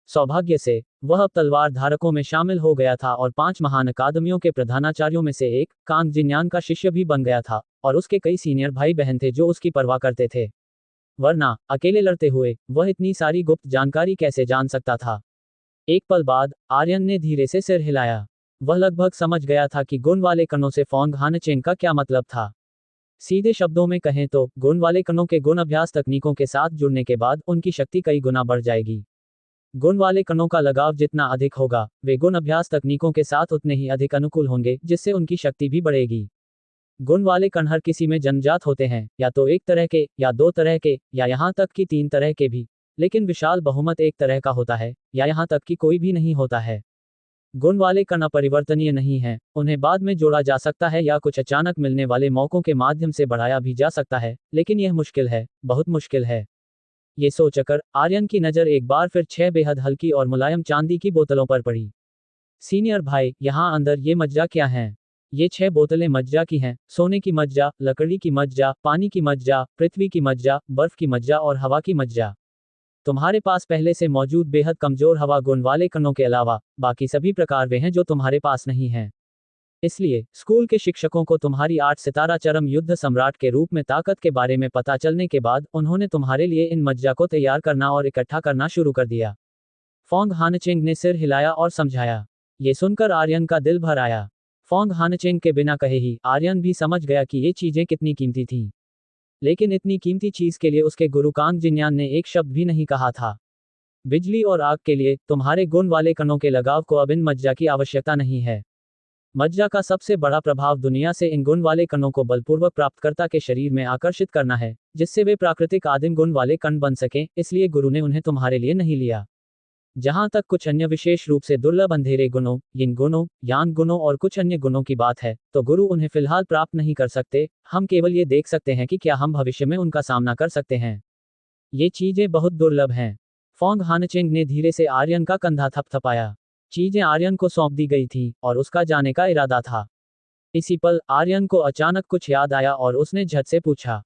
सौभाग्य से वह अब तलवार धारकों में शामिल हो गया था और 5 महान अकादमियों के प्रधानाचार्यों में से एक, कांग जिन्यान का शिष्य भी बन गया था, और उसके कई सीनियर भाई बहन थे जो उसकी परवाह करते थे। वरना अकेले लड़ते हुए वह इतनी सारी गुप्त जानकारी कैसे जान सकता था। एक पल बाद आर्यन ने धीरे से सिर हिलाया। वह लगभग समझ गया था कि गुण वाले कणों से फोंग हानचेंग का क्या मतलब था। सीधे शब्दों में कहें तो गुण वाले कणों के गुण अभ्यास तकनीकों के साथ जुड़ने के बाद उनकी शक्ति कई गुना बढ़ जाएगी। गुण वाले कणों का लगाव जितना अधिक होगा, वे गुण अभ्यास तकनीकों के साथ उतने ही अधिक अनुकूल होंगे, जिससे उनकी शक्ति भी बढ़ेगी। गुण वाले कण हर किसी में जन्मजात होते हैं, या तो एक तरह के, या 2 तरह के, या यहाँ तक कि 3 तरह के भी, लेकिन विशाल बहुमत एक तरह का होता है, या यहाँ तक कि कोई भी नहीं होता है। गुण वाले कण अपरिवर्तनीय नहीं हैं, उन्हें बाद में जोड़ा जा सकता है या कुछ अचानक मिलने वाले मौकों के माध्यम से बढ़ाया भी जा सकता है, लेकिन यह मुश्किल है, बहुत मुश्किल है। ये सोचकर आर्यन की नज़र एक बार फिर 6 बेहद हल्की और मुलायम चांदी की बोतलों पर पड़ी। सीनियर भाई, यहाँ अंदर ये मज्जा क्या हैं? ये 6 बोतलें मज्जा की हैं, सोने की मज्जा, लकड़ी की मज्जा, पानी की मज्जा, पृथ्वी की मज्जा, बर्फ की मज्जा और हवा की मज्जा। तुम्हारे पास पहले से मौजूद बेहद कमजोर हवा गुण वाले कणों के अलावा बाकी सभी प्रकार वे हैं जो तुम्हारे पास नहीं हैं। इसलिए स्कूल के शिक्षकों को तुम्हारी 8 सितारा चरम युद्ध सम्राट के रूप में ताकत के बारे में पता चलने के बाद उन्होंने तुम्हारे लिए इन मज्जा को तैयार करना और इकट्ठा करना शुरू कर दिया। फोंग हानचेंग ने सिर हिलाया और समझाया। ये सुनकर आर्यन का दिल भर आया। फोंग हानचेंग के बिना कहे ही आर्यन भी समझ गया कि ये चीजें कितनी कीमती थीं। लेकिन इतनी कीमती चीज के लिए उसके गुरु कांग जिन्यान ने एक शब्द भी नहीं कहा था। बिजली और आग के लिए तुम्हारे गुण वाले कणों के लगाव को अब इन मज्जा की आवश्यकता नहीं है। मज्जा का सबसे बड़ा प्रभाव दुनिया से इन गुण वाले कणों को बलपूर्वक प्राप्तकर्ता के शरीर में आकर्षित करना है, जिससे वे प्राकृतिक आदिम गुण वाले कण बन सकें, इसलिए गुरु ने उन्हें तुम्हारे लिए नहीं लिया। जहां तक कुछ अन्य विशेष रूप से दुर्लभ अंधेरे गुणों, यिन गुणों, यांग गुणों और कुछ अन्य गुणों की बात है, तो गुरु उन्हें फिलहाल प्राप्त नहीं कर सकते। हम केवल ये देख सकते हैं कि क्या हम भविष्य में उनका सामना कर सकते हैं। ये चीजें बहुत दुर्लभ हैं। फोंग हानचेंग ने धीरे से आर्यन का कंधा थपथपाया। चीजें आर्यन को सौंप दी गई थीं, और उसका जाने का इरादा था। इसी पल आर्यन को अचानक कुछ याद आया और उसने झट से पूछा,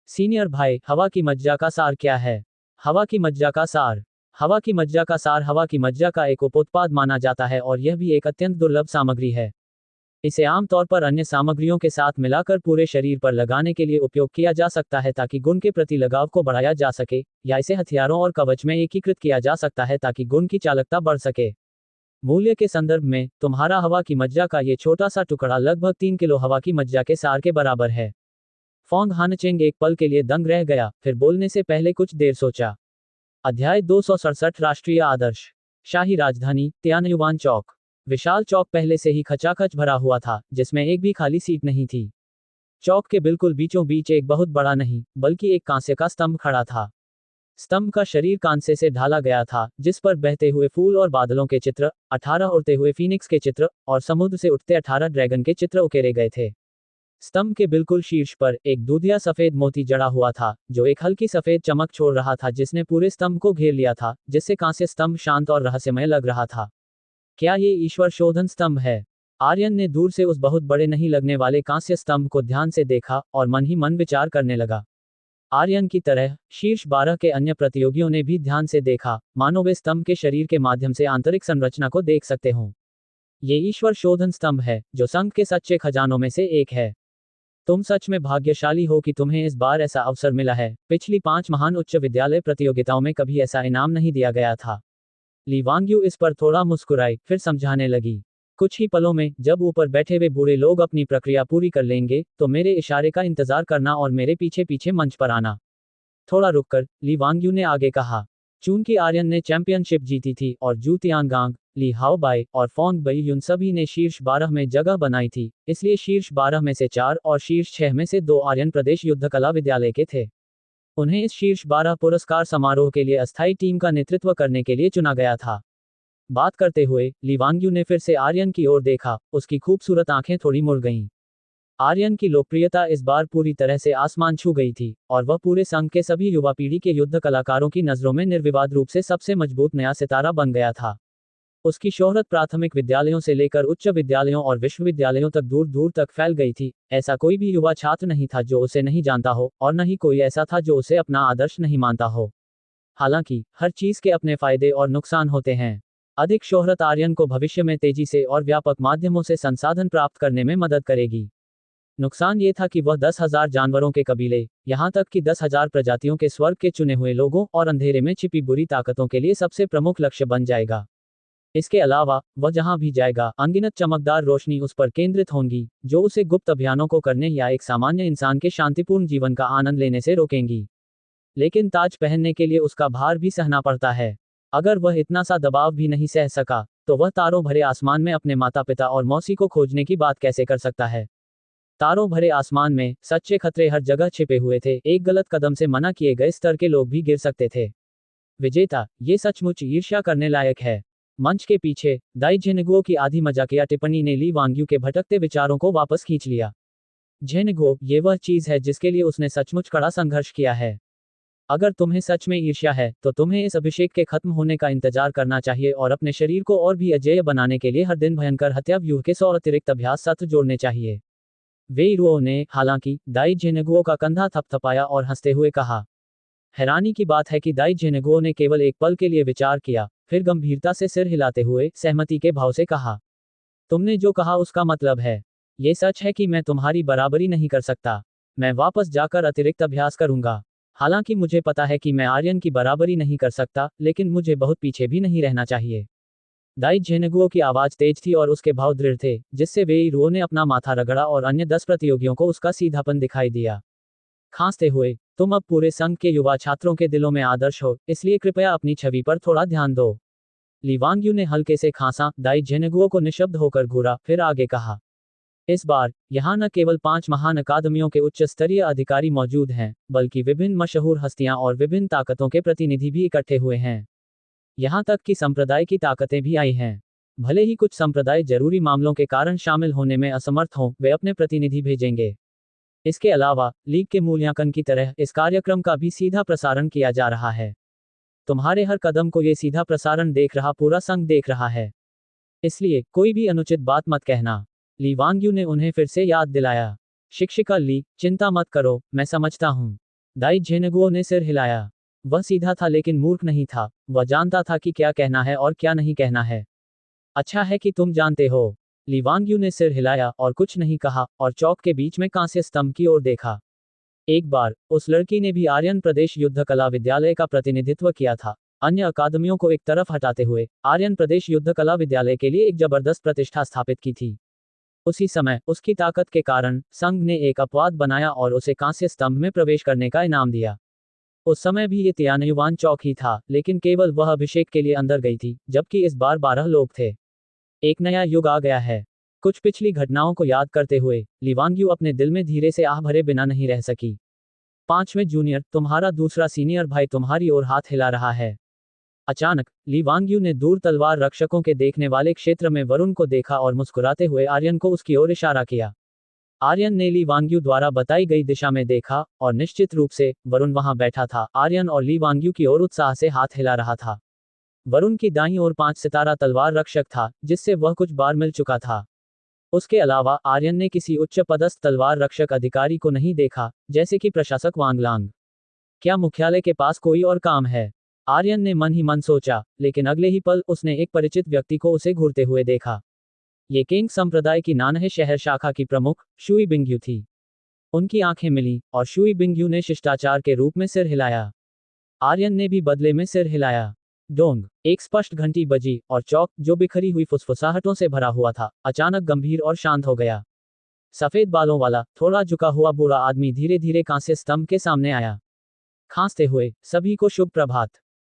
सीनियर भाई, हवा की मज्जा का सार क्या है? हवा की मज्जा का सार? हवा की मज्जा का सार हवा की मज्जा का एक उपोत्पाद माना जाता है, और यह भी एक अत्यंत दुर्लभ सामग्री है। इसे आमतौर पर अन्य सामग्रियों के साथ मिलाकर पूरे शरीर पर लगाने के लिए उपयोग किया जा सकता है ताकि गुण के प्रति लगाव को बढ़ाया जा सके, या इसे हथियारों और कवच में एकीकृत किया जा सकता है ताकि गुण की चालकता बढ़ सके। मूल्य के संदर्भ में तुम्हारा हवा की मज्जा का ये छोटा सा टुकड़ा लगभग 3 किलो हवा की मज्जा के सार के बराबर है। फोंग हानचेंग एक पल के लिए दंग रह गया, फिर बोलने से पहले कुछ देर सोचा। अध्याय 267 राष्ट्रीय आदर्श। शाही राजधानी तियानयुवान चौक। विशाल चौक पहले से ही खचाखच भरा हुआ था, जिसमें एक भी खाली सीट नहीं थी। चौक के बिल्कुल बीचों बीच एक बहुत बड़ा नहीं बल्कि एक कांस्य का स्तंभ खड़ा था। स्तंभ का शरीर कांसे से ढाला गया था, जिस पर बहते हुए फूल और बादलों के चित्र, 18 उड़ते हुए फीनिक्स के चित्र, और समुद्र से उठते 18 ड्रैगन के चित्र उकेरे गए थे। स्तंभ के बिल्कुल शीर्ष पर एक दूधिया सफेद मोती जड़ा हुआ था, जो एक हल्की सफेद चमक छोड़ रहा था जिसने पूरे स्तंभ को घेर लिया था, जिससे कांस्य स्तंभ शांत और रहस्यमय लग रहा था। क्या ये ईश्वर शोधन स्तंभ है? आर्यन ने दूर से उस बहुत बड़े नहीं लगने वाले कांस्य स्तंभ को ध्यान से देखा और मन ही मन विचार करने लगा। आर्यन की तरह शीर्ष 12 के अन्य प्रतियोगियों ने भी ध्यान से देखा, मानो वे स्तंभ के शरीर के माध्यम से आंतरिक संरचना को देख सकते हों। ये ईश्वर शोधन स्तंभ है, जो संघ के सच्चे खजानों में से एक है। तुम सच में भाग्यशाली हो कि तुम्हें इस बार ऐसा अवसर मिला है। पिछली 5 महान उच्च विद्यालय प्रतियोगिताओं में कभी ऐसा इनाम नहीं दिया गया था। ली वांग्यू इस पर थोड़ा मुस्कुराई, फिर समझाने लगी। कुछ ही पलों में जब ऊपर बैठे हुए बूढ़े लोग अपनी प्रक्रिया पूरी कर लेंगे, तो मेरे इशारे का इंतजार करना और मेरे पीछे पीछे मंच पर आना। थोड़ा रुककर ली वांग्यू ने आगे कहा, चूंकि आर्यन ने चैंपियनशिप जीती थी और जू तियानगांग, ली हाओबाई और फोंग बईयुन सभी ने शीर्ष 12 में जगह बनाई थी, इसलिए शीर्ष 12 में से 4 और शीर्ष 6 में से 2 आर्यन प्रदेश युद्ध कला विद्यालय के थे। उन्हें इस शीर्ष 12 पुरस्कार समारोह के लिए अस्थायी टीम का नेतृत्व करने के लिए चुना गया था। बात करते हुए ली वांगयू ने फिर से आर्यन की ओर देखा, उसकी खूबसूरत आंखें थोड़ी मुड़ गईं। आर्यन की लोकप्रियता इस बार पूरी तरह से आसमान छू गई थी और वह पूरे संघ के सभी युवा पीढ़ी के युद्ध कलाकारों की नज़रों में निर्विवाद रूप से सबसे मजबूत नया सितारा बन गया था। उसकी शोहरत प्राथमिक विद्यालयों से लेकर उच्च विद्यालयों और विश्वविद्यालयों तक दूर दूर तक फैल गई थी। ऐसा कोई भी युवा छात्र नहीं था जो उसे नहीं जानता हो, और न ही कोई ऐसा था जो उसे अपना आदर्श नहीं मानता हो। हालांकि हर चीज के अपने फायदे और नुकसान होते हैं। अधिक शोहरत आर्यन को भविष्य में तेजी से और व्यापक माध्यमों से संसाधन प्राप्त करने में मदद करेगी। नुकसान ये था कि वह 10,000 जानवरों के कबीले, यहाँ तक कि 10,000 प्रजातियों के स्वर्ग के चुने हुए लोगों और अंधेरे में छिपी बुरी ताकतों के लिए सबसे प्रमुख लक्ष्य बन जाएगा। इसके अलावा वह जहां भी जाएगा, अनगिनत चमकदार रोशनी उस पर केंद्रित होंगी, जो उसे गुप्त अभियानों को करने या एक सामान्य इंसान के शांतिपूर्ण जीवन का आनंद लेने से रोकेंगी। लेकिन ताज पहनने के लिए उसका भार भी सहना पड़ता है। अगर वह इतना सा दबाव भी नहीं सह सका, तो वह तारों भरे आसमान में अपने माता पिता और मौसी को खोजने की बात कैसे कर सकता है। तारों भरे आसमान में सच्चे खतरे हर जगह छिपे हुए थे। एक गलत कदम से मना किए गए स्तर के लोग भी गिर सकते थे। विजेता, ये सचमुच ईर्ष्या करने लायक है। मंच के पीछे दाई झेनगुओ की आधी मजाकिया टिप्पणी ने ली वांगयू के भटकते विचारों को वापस खींच लिया। झेनगुओ, ये वह चीज है जिसके लिए उसने सचमुच कड़ा संघर्ष किया है। अगर तुम्हें सच में ईर्ष्या है, तो तुम्हें इस अभिषेक के खत्म होने का इंतजार करना चाहिए और अपने शरीर को और भी अजेय बनाने के लिए हर दिन भयंकर हत्या व्यूह के 100 अतिरिक्त अभ्यास सत्र जोड़ने चाहिए। वेई रुओ ने, हालांकि, दाई झेनगुओ का कंधा थपथपाया और हंसते हुए कहा। हैरानी की बात है कि दाई झेनगुओ ने केवल एक पल के लिए विचार किया, फिर गंभीरता से सिर हिलाते हुए सहमति के भाव से कहा, तुमने जो कहा उसका मतलब है। ये सच है कि मैं तुम्हारी बराबरी नहीं कर सकता। मैं वापस जाकर अतिरिक्त अभ्यास करूंगा। हालांकि मुझे पता है कि मैं आर्यन की बराबरी नहीं कर सकता, लेकिन मुझे बहुत पीछे भी नहीं रहना चाहिए। दाई झेनगुओ की आवाज तेज थी और उसके भाव दृढ़ थे, जिससे वेई रुओ ने अपना माथा रगड़ा और अन्य 10 प्रतियोगियों को उसका सीधापन दिखाई दिया। खांसते हुए, तुम अब पूरे संघ के युवा छात्रों के दिलों में आदर्श हो, इसलिए कृपया अपनी छवि पर थोड़ा ध्यान दो। ली वांगयू ने हल्के से खांसा, दाई झेनगुओ को निशब्द होकर घूरा, फिर आगे कहा, इस बार यहाँ न केवल 5 महान अकादमियों के उच्च स्तरीय अधिकारी मौजूद हैं, बल्कि विभिन्न मशहूर हस्तियां और विभिन्न ताकतों के प्रतिनिधि भी इकट्ठे हुए हैं। यहाँ तक कि संप्रदाय की ताकतें भी आई हैं। भले ही कुछ संप्रदाय जरूरी मामलों के कारण शामिल होने में असमर्थ हों, वे अपने प्रतिनिधि भेजेंगे। इसके अलावा, लीग के मूल्यांकन की तरह इस कार्यक्रम का भी सीधा प्रसारण किया जा रहा है। तुम्हारे हर कदम को ये सीधा प्रसारण देख रहा पूरा संघ देख रहा है। इसलिए कोई भी अनुचित बात मत कहना। ली वांगयू ने उन्हें फिर से याद दिलाया। शिक्षिका ली, चिंता मत करो, मैं समझता हूँ। दाई झेनगुओ ने सिर हिलाया। वह सीधा था लेकिन मूर्ख नहीं था। वह जानता था कि क्या कहना है और क्या नहीं कहना है। अच्छा है कि तुम जानते हो। ली वांगयू ने सिर हिलाया और कुछ नहीं कहा, और चौक के बीच में कांस्य स्तंभ की ओर देखा। एक बार उस लड़की ने भी आर्यन प्रदेश युद्ध कला विद्यालय का प्रतिनिधित्व किया था। अन्य अकादमियों को एक तरफ हटाते हुए आर्यन प्रदेश युद्ध कला विद्यालय के लिए एक जबरदस्त प्रतिष्ठा स्थापित की थी। उसी समय उसकी ताकत के कारण संघ ने एक अपवाद बनाया और उसे कांस्य स्तंभ में प्रवेश करने का इनाम दिया। उस समय भी ये तियानयुआन चौक ही था, लेकिन केवल वह अभिषेक के लिए अंदर गई थी, जबकि इस बार 12 लोग थे। एक नया युग आ गया है। कुछ पिछली घटनाओं को याद करते हुए ली वांगयू अपने दिल में धीरे से आह भरे बिना नहीं रह सकी। 5वें जूनियर, तुम्हारा दूसरा सीनियर भाई तुम्हारी ओर हाथ हिला रहा है। अचानक ली वांगयू ने दूर तलवार रक्षकों के देखने वाले क्षेत्र में वरुण को देखा और मुस्कुराते हुए आर्यन को उसकी ओर इशारा किया। आर्यन ने ली वांगयू द्वारा बताई गई दिशा में देखा, और निश्चित रूप से वरुण वहां बैठा था, आर्यन और ली वांगयू की ओर उत्साह से हाथ हिला रहा था। वरुण की दाईं ओर 5 सितारा तलवार रक्षक था, जिससे वह कुछ बार मिल चुका था। उसके अलावा आर्यन ने किसी उच्च पदस्थ तलवार रक्षक अधिकारी को नहीं देखा, जैसे कि प्रशासक वांगलांग। क्या मुख्यालय के पास कोई और काम है? आर्यन ने मन ही मन सोचा, लेकिन अगले ही पल उसने एक परिचित व्यक्ति को उसे घूरते हुए देखा। ये केंग संप्रदाय की नानहे शहर शाखा की प्रमुख शुई बिंगयू थी। उनकी आंखें मिली और शुई बिंगयू ने शिष्टाचार के रूप में सिर हिलाया। आर्यन ने भी बदले में सिर हिलाया। डोंग, एक स्पष्ट घंटी बजी और चौक, जो बिखरी हुई फुसफुसाहटों से भरा हुआ था, अचानक गंभीर और शांत हो गया। सफेद बालों वाला थोड़ा झुका हुआ बूढ़ा आदमी धीरे धीरे कांस्य स्तंभ के सामने आया। खांसते हुए, सभी को शुभ प्रभात।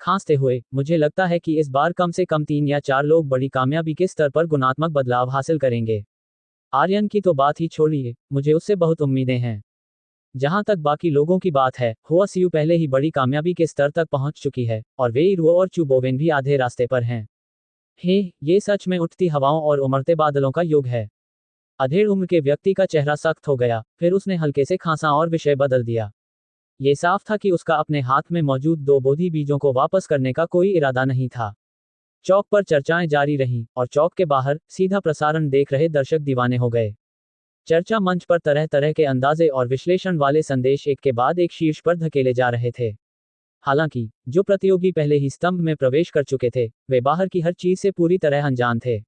खांसते हुए, मुझे लगता है कि इस बार कम से कम 3 या 4 लोग बड़ी कामयाबी के स्तर पर गुणात्मक बदलाव हासिल करेंगे। आर्यन की तो बात ही छोड़िए, मुझे उससे बहुत उम्मीदें हैं। जहां तक बाकी लोगों की बात है, हुआ सीयू पहले ही बड़ी कामयाबी के स्तर तक पहुंच चुकी है, और वेई रुओ और चू बोवेन भी आधे रास्ते पर हैं। हे, ये सच में उठती हवाओं और उमड़ते बादलों का युग है। अधेड़ उम्र के व्यक्ति का चेहरा सख्त हो गया, फिर उसने हल्के से खांसा और विषय बदल दिया। ये साफ था कि उसका अपने हाथ में मौजूद 2 बोधि बीजों को वापस करने का कोई इरादा नहीं था। चौक पर चर्चाएं जारी रहीं, और चौक के बाहर सीधा प्रसारण देख रहे दर्शक दीवाने हो गए। चर्चा मंच पर तरह तरह के अंदाजे और विश्लेषण वाले संदेश एक के बाद एक शीर्ष पर धकेले जा रहे थे। हालांकि जो प्रतियोगी पहले ही स्तंभ में प्रवेश कर चुके थे, वे बाहर की हर चीज से पूरी तरह अनजान थे।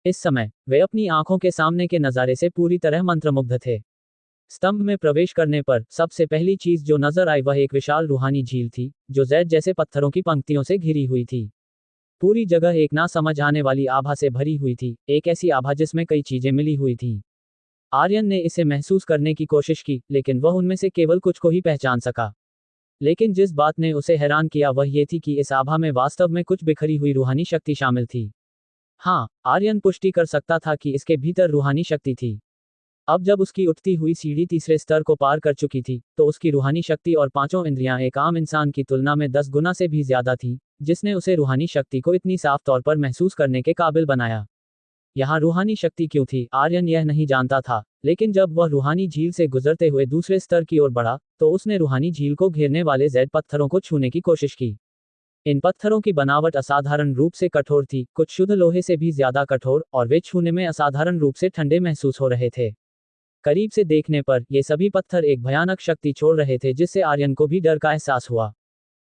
इस समय वे अपनी आंखों के सामने के नज़ारे से पूरी तरह मंत्रमुग्ध थे। स्तंभ में प्रवेश करने पर सबसे पहली चीज जो नजर आई वह एक विशाल रूहानी झील थी, जो जेड जैसे पत्थरों की पंक्तियों से घिरी हुई थी। पूरी जगह एक ना समझ आने वाली आभा से भरी हुई थी, एक ऐसी आभा जिसमें कई चीजें मिली हुई थीं। आर्यन ने इसे महसूस करने की कोशिश की, लेकिन वह उनमें से केवल कुछ को ही पहचान सका। लेकिन जिस बात ने उसे हैरान किया वह ये थी कि इस आभा में वास्तव में कुछ बिखरी हुई रूहानी शक्ति शामिल थी। हाँ, आर्यन पुष्टि कर सकता था कि इसके भीतर रूहानी शक्ति थी। अब जब उसकी उठती हुई सीढ़ी तीसरे स्तर को पार कर चुकी थी, तो उसकी रूहानी शक्ति और पांचों इंद्रियां एक आम इंसान की तुलना में 10 गुना से भी ज्यादा थी, जिसने उसे रूहानी शक्ति को इतनी साफ तौर पर महसूस करने के काबिल बनाया। यहाँ रूहानी शक्ति क्यों थी, आर्यन यह नहीं जानता था, लेकिन जब वह रूहानी झील से गुजरते हुए दूसरे स्तर की ओर बढ़ा, तो उसने रूहानी झील को घेरने वाले जेड पत्थरों को छूने की कोशिश की। इन पत्थरों की बनावट असाधारण रूप से कठोर थी, कुछ शुद्ध लोहे से भी ज्यादा कठोर, और वे छूने में असाधारण रूप से ठंडे महसूस हो रहे थे। करीब से देखने पर ये सभी पत्थर एक भयानक शक्ति छोड़ रहे थे, जिससे आर्यन को भी डर का एहसास हुआ।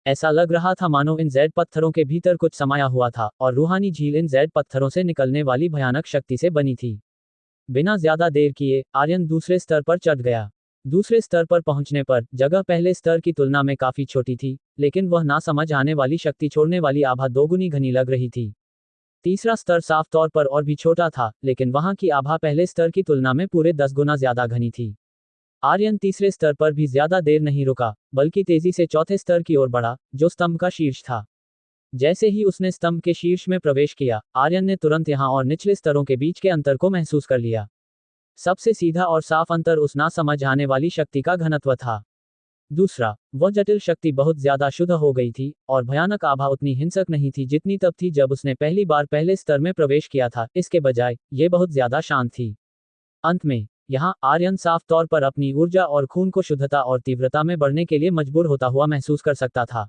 ऐसा लग रहा था मानो इन जेड पत्थरों के भीतर कुछ समाया हुआ था, और रूहानी झील इन जेड पत्थरों से निकलने वाली भयानक शक्ति से बनी थी। बिना ज्यादा देर किए आर्यन दूसरे स्तर पर चढ़ गया। दूसरे स्तर पर पहुंचने पर जगह पहले स्तर की तुलना में काफी छोटी थी, लेकिन वह ना समझ आने वाली शक्ति छोड़ने वाली आभा दोगुनी घनी लग रही थी। तीसरा स्तर साफ तौर पर और भी छोटा था, लेकिन वहां की आभा पहले स्तर की तुलना में पूरे 10 गुना ज्यादा घनी थी। आर्यन तीसरे स्तर पर भी ज्यादा देर नहीं रुका, बल्कि तेजी से चौथे स्तर की ओर बढ़ा, जो स्तंभ का शीर्ष था। जैसे ही उसने स्तंभ के शीर्ष में प्रवेश किया, आर्यन ने तुरंत यहां और निचले स्तरों के बीच के अंतर को महसूस कर लिया। सबसे सीधा और साफ अंतर उस ना समझ आने वाली शक्ति का घनत्व था। दूसरा, वह जटिल शक्ति बहुत ज्यादा शुद्ध हो गई थी, और भयानक आभा उतनी हिंसक नहीं थी जितनी तब थी जब उसने पहली बार पहले स्तर में प्रवेश किया था। इसके बजाय ये बहुत ज्यादा शांत थी। अंत में यहाँ आर्यन साफ तौर पर अपनी ऊर्जा और खून को शुद्धता और तीव्रता में बढ़ने के लिए मजबूर होता हुआ महसूस कर सकता था।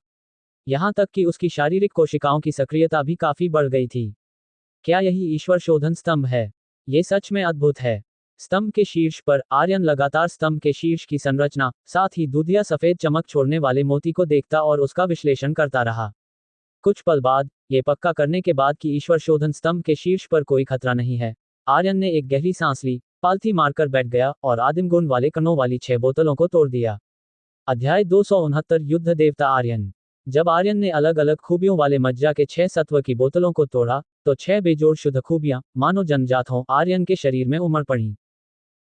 यहाँ तक कि उसकी शारीरिक कोशिकाओं की सक्रियता भी काफी बढ़ गई थी। क्या यही ईश्वर शोधन स्तंभ है? ये सच में अद्भुत है। स्तंभ के शीर्ष पर आर्यन लगातार स्तंभ के शीर्ष की संरचना, साथ ही दूधिया सफेद चमक छोड़ने वाले मोती को देखता और उसका विश्लेषण करता रहा। कुछ पल बाद, ये पक्का करने के बाद कि ईश्वर शोधन स्तंभ के शीर्ष पर कोई खतरा नहीं है, आर्यन ने एक गहरी सांस ली, पालथी मारकर बैठ गया और आदिम गुण वाले कणों वाली 6 बोतलों को तोड़ दिया। अध्याय 269 युद्ध देवता आर्यन। जब आर्यन ने अलग अलग खूबियों वाले मज्जा के 6 सत्व की बोतलों को तोड़ा, तो 6 बेजोड़ शुद्ध खूबियां, मानो जन्मजात हों, आर्यन के शरीर में उमड़ पड़ी।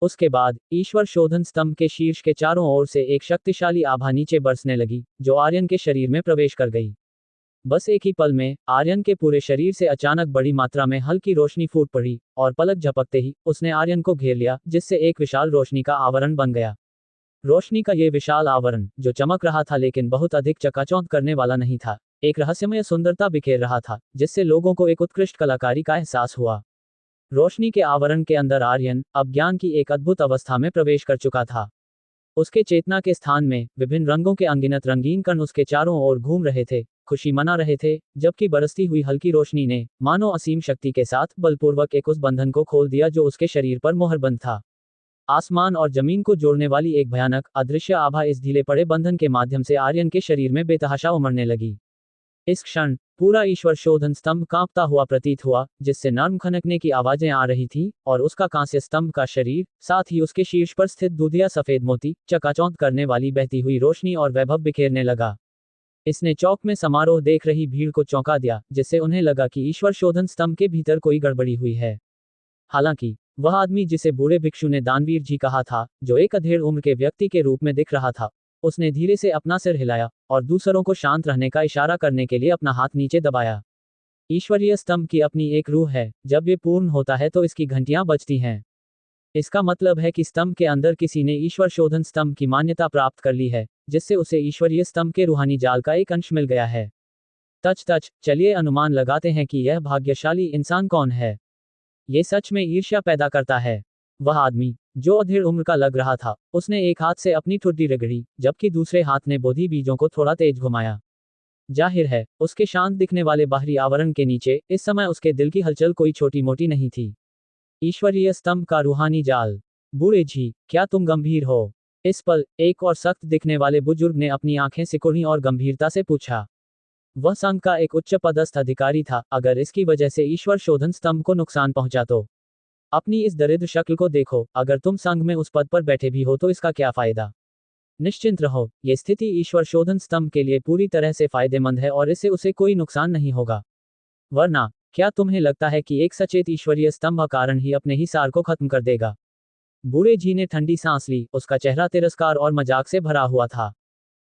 उसके बाद ईश्वर शोधन स्तंभ के शीर्ष के चारों ओर से एक शक्तिशाली आभा नीचे बरसने लगी, जो आर्यन के शरीर में प्रवेश कर गई। बस एक ही पल में आर्यन के पूरे शरीर से अचानक बड़ी मात्रा में हल्की रोशनी फूट पड़ी, और पलक झपकते ही उसने आर्यन को घेर लिया, जिससे एक विशाल रोशनी का आवरण बन गया। रोशनी का ये विशाल आवरण, जो चमक रहा था लेकिन बहुत अधिक चकाचौंध करने वाला नहीं था, एक रहस्यमय सुंदरता बिखेर रहा था, जिससे लोगों को एक उत्कृष्ट कलाकारी का एहसास हुआ। रोशनी के आवरण के अंदर आर्यन अब ज्ञान की एक अद्भुत अवस्था में प्रवेश कर चुका था। उसके चेतना के स्थान में विभिन्न रंगों के अनगिनत रंगीन कण उसके चारों ओर घूम रहे थे, खुशी मना रहे थे, जबकि बरसती हुई हल्की रोशनी ने, मानो असीम शक्ति के साथ, बलपूर्वक एक उस बंधन को खोल दिया जो उसके शरीर पर मोहरबंद था। आसमान और जमीन को जोड़ने वाली एक भयानक, अदृश्य आभा इस ढीले पड़े बंधन के माध्यम से आर्यन के शरीर में बेतहाशा उमड़ने लगी। इस क्षण पूरा ईश्वर शोधन स्तंभ कांपता हुआ प्रतीत हुआ, जिससे नर्म खनकने की आवाजें आ रही थीं, और उसका कांस्य स्तंभ का शरीर, साथ ही उसके शीर्ष पर स्थित दूधिया सफेद मोती, चकाचौंध करने वाली बहती हुई रोशनी और वैभव बिखेरने लगा। इसने चौक में समारोह देख रही भीड़ को चौंका दिया, जिससे उन्हें लगा कि ईश्वर शोधन स्तंभ के भीतर कोई गड़बड़ी हुई है। हालांकि वह आदमी जिसे बूढ़े भिक्षु ने दानवीर जी कहा था, जो एक अधेड़ उम्र के व्यक्ति के रूप में दिख रहा था, उसने धीरे से अपना सिर हिलाया, और दूसरों को शांत रहने का इशारा करने के लिए अपना हाथ नीचे दबाया। ईश्वरीय स्तंभ की अपनी एक रूह है, जब ये पूर्ण होता है तो इसकी घंटियां बजती हैं। इसका मतलब है कि स्तंभ के अंदर किसी ने ईश्वर शोधन स्तंभ की मान्यता प्राप्त कर ली है, जिससे उसे ईश्वरीय स्तंभ के रूहानी जाल का एक अंश मिल गया है। तच चलिए अनुमान लगाते हैं कि यह भाग्यशाली इंसान कौन है। ये सच में ईर्ष्या पैदा करता है। वह आदमी जो अधेड़ उम्र का लग रहा था, उसने एक हाथ से अपनी ठुड्डी रगड़ी, जबकि दूसरे हाथ ने बोधि बीजों को थोड़ा तेज घुमाया। जाहिर है, उसके शांत दिखने वाले बाहरी आवरण के नीचे इस समय उसके दिल की हलचल कोई छोटी मोटी नहीं थी। ईश्वरीय स्तंभ का रूहानी जाल। बूढ़े जी, क्या तुम गंभीर हो? इस पल एक और सख्त दिखने वाले बुजुर्ग ने अपनी आंखें सिकुड़ी और गंभीरता से पूछा। वह संघ का एक उच्च पदस्थ अधिकारी था। अगर इसकी वजह से ईश्वर शोधन स्तंभ को नुकसान पहुंचा तो अपनी इस दरिद्र शक्ल को देखो। अगर तुम संघ में उस पद पर बैठे भी हो तो इसका क्या फायदा? निश्चिंत रहो, ये स्थिति ईश्वर शोधन स्तंभ के लिए पूरी तरह से फायदेमंद है और इससे उसे कोई नुकसान नहीं होगा। वरना क्या तुम्हें लगता है कि एक सचेत ईश्वरीय स्तंभ कारण ही अपने ही सार को खत्म कर देगा? बूढ़े जी ने ठंडी सांस ली। उसका चेहरा तिरस्कार और मजाक से भरा हुआ था।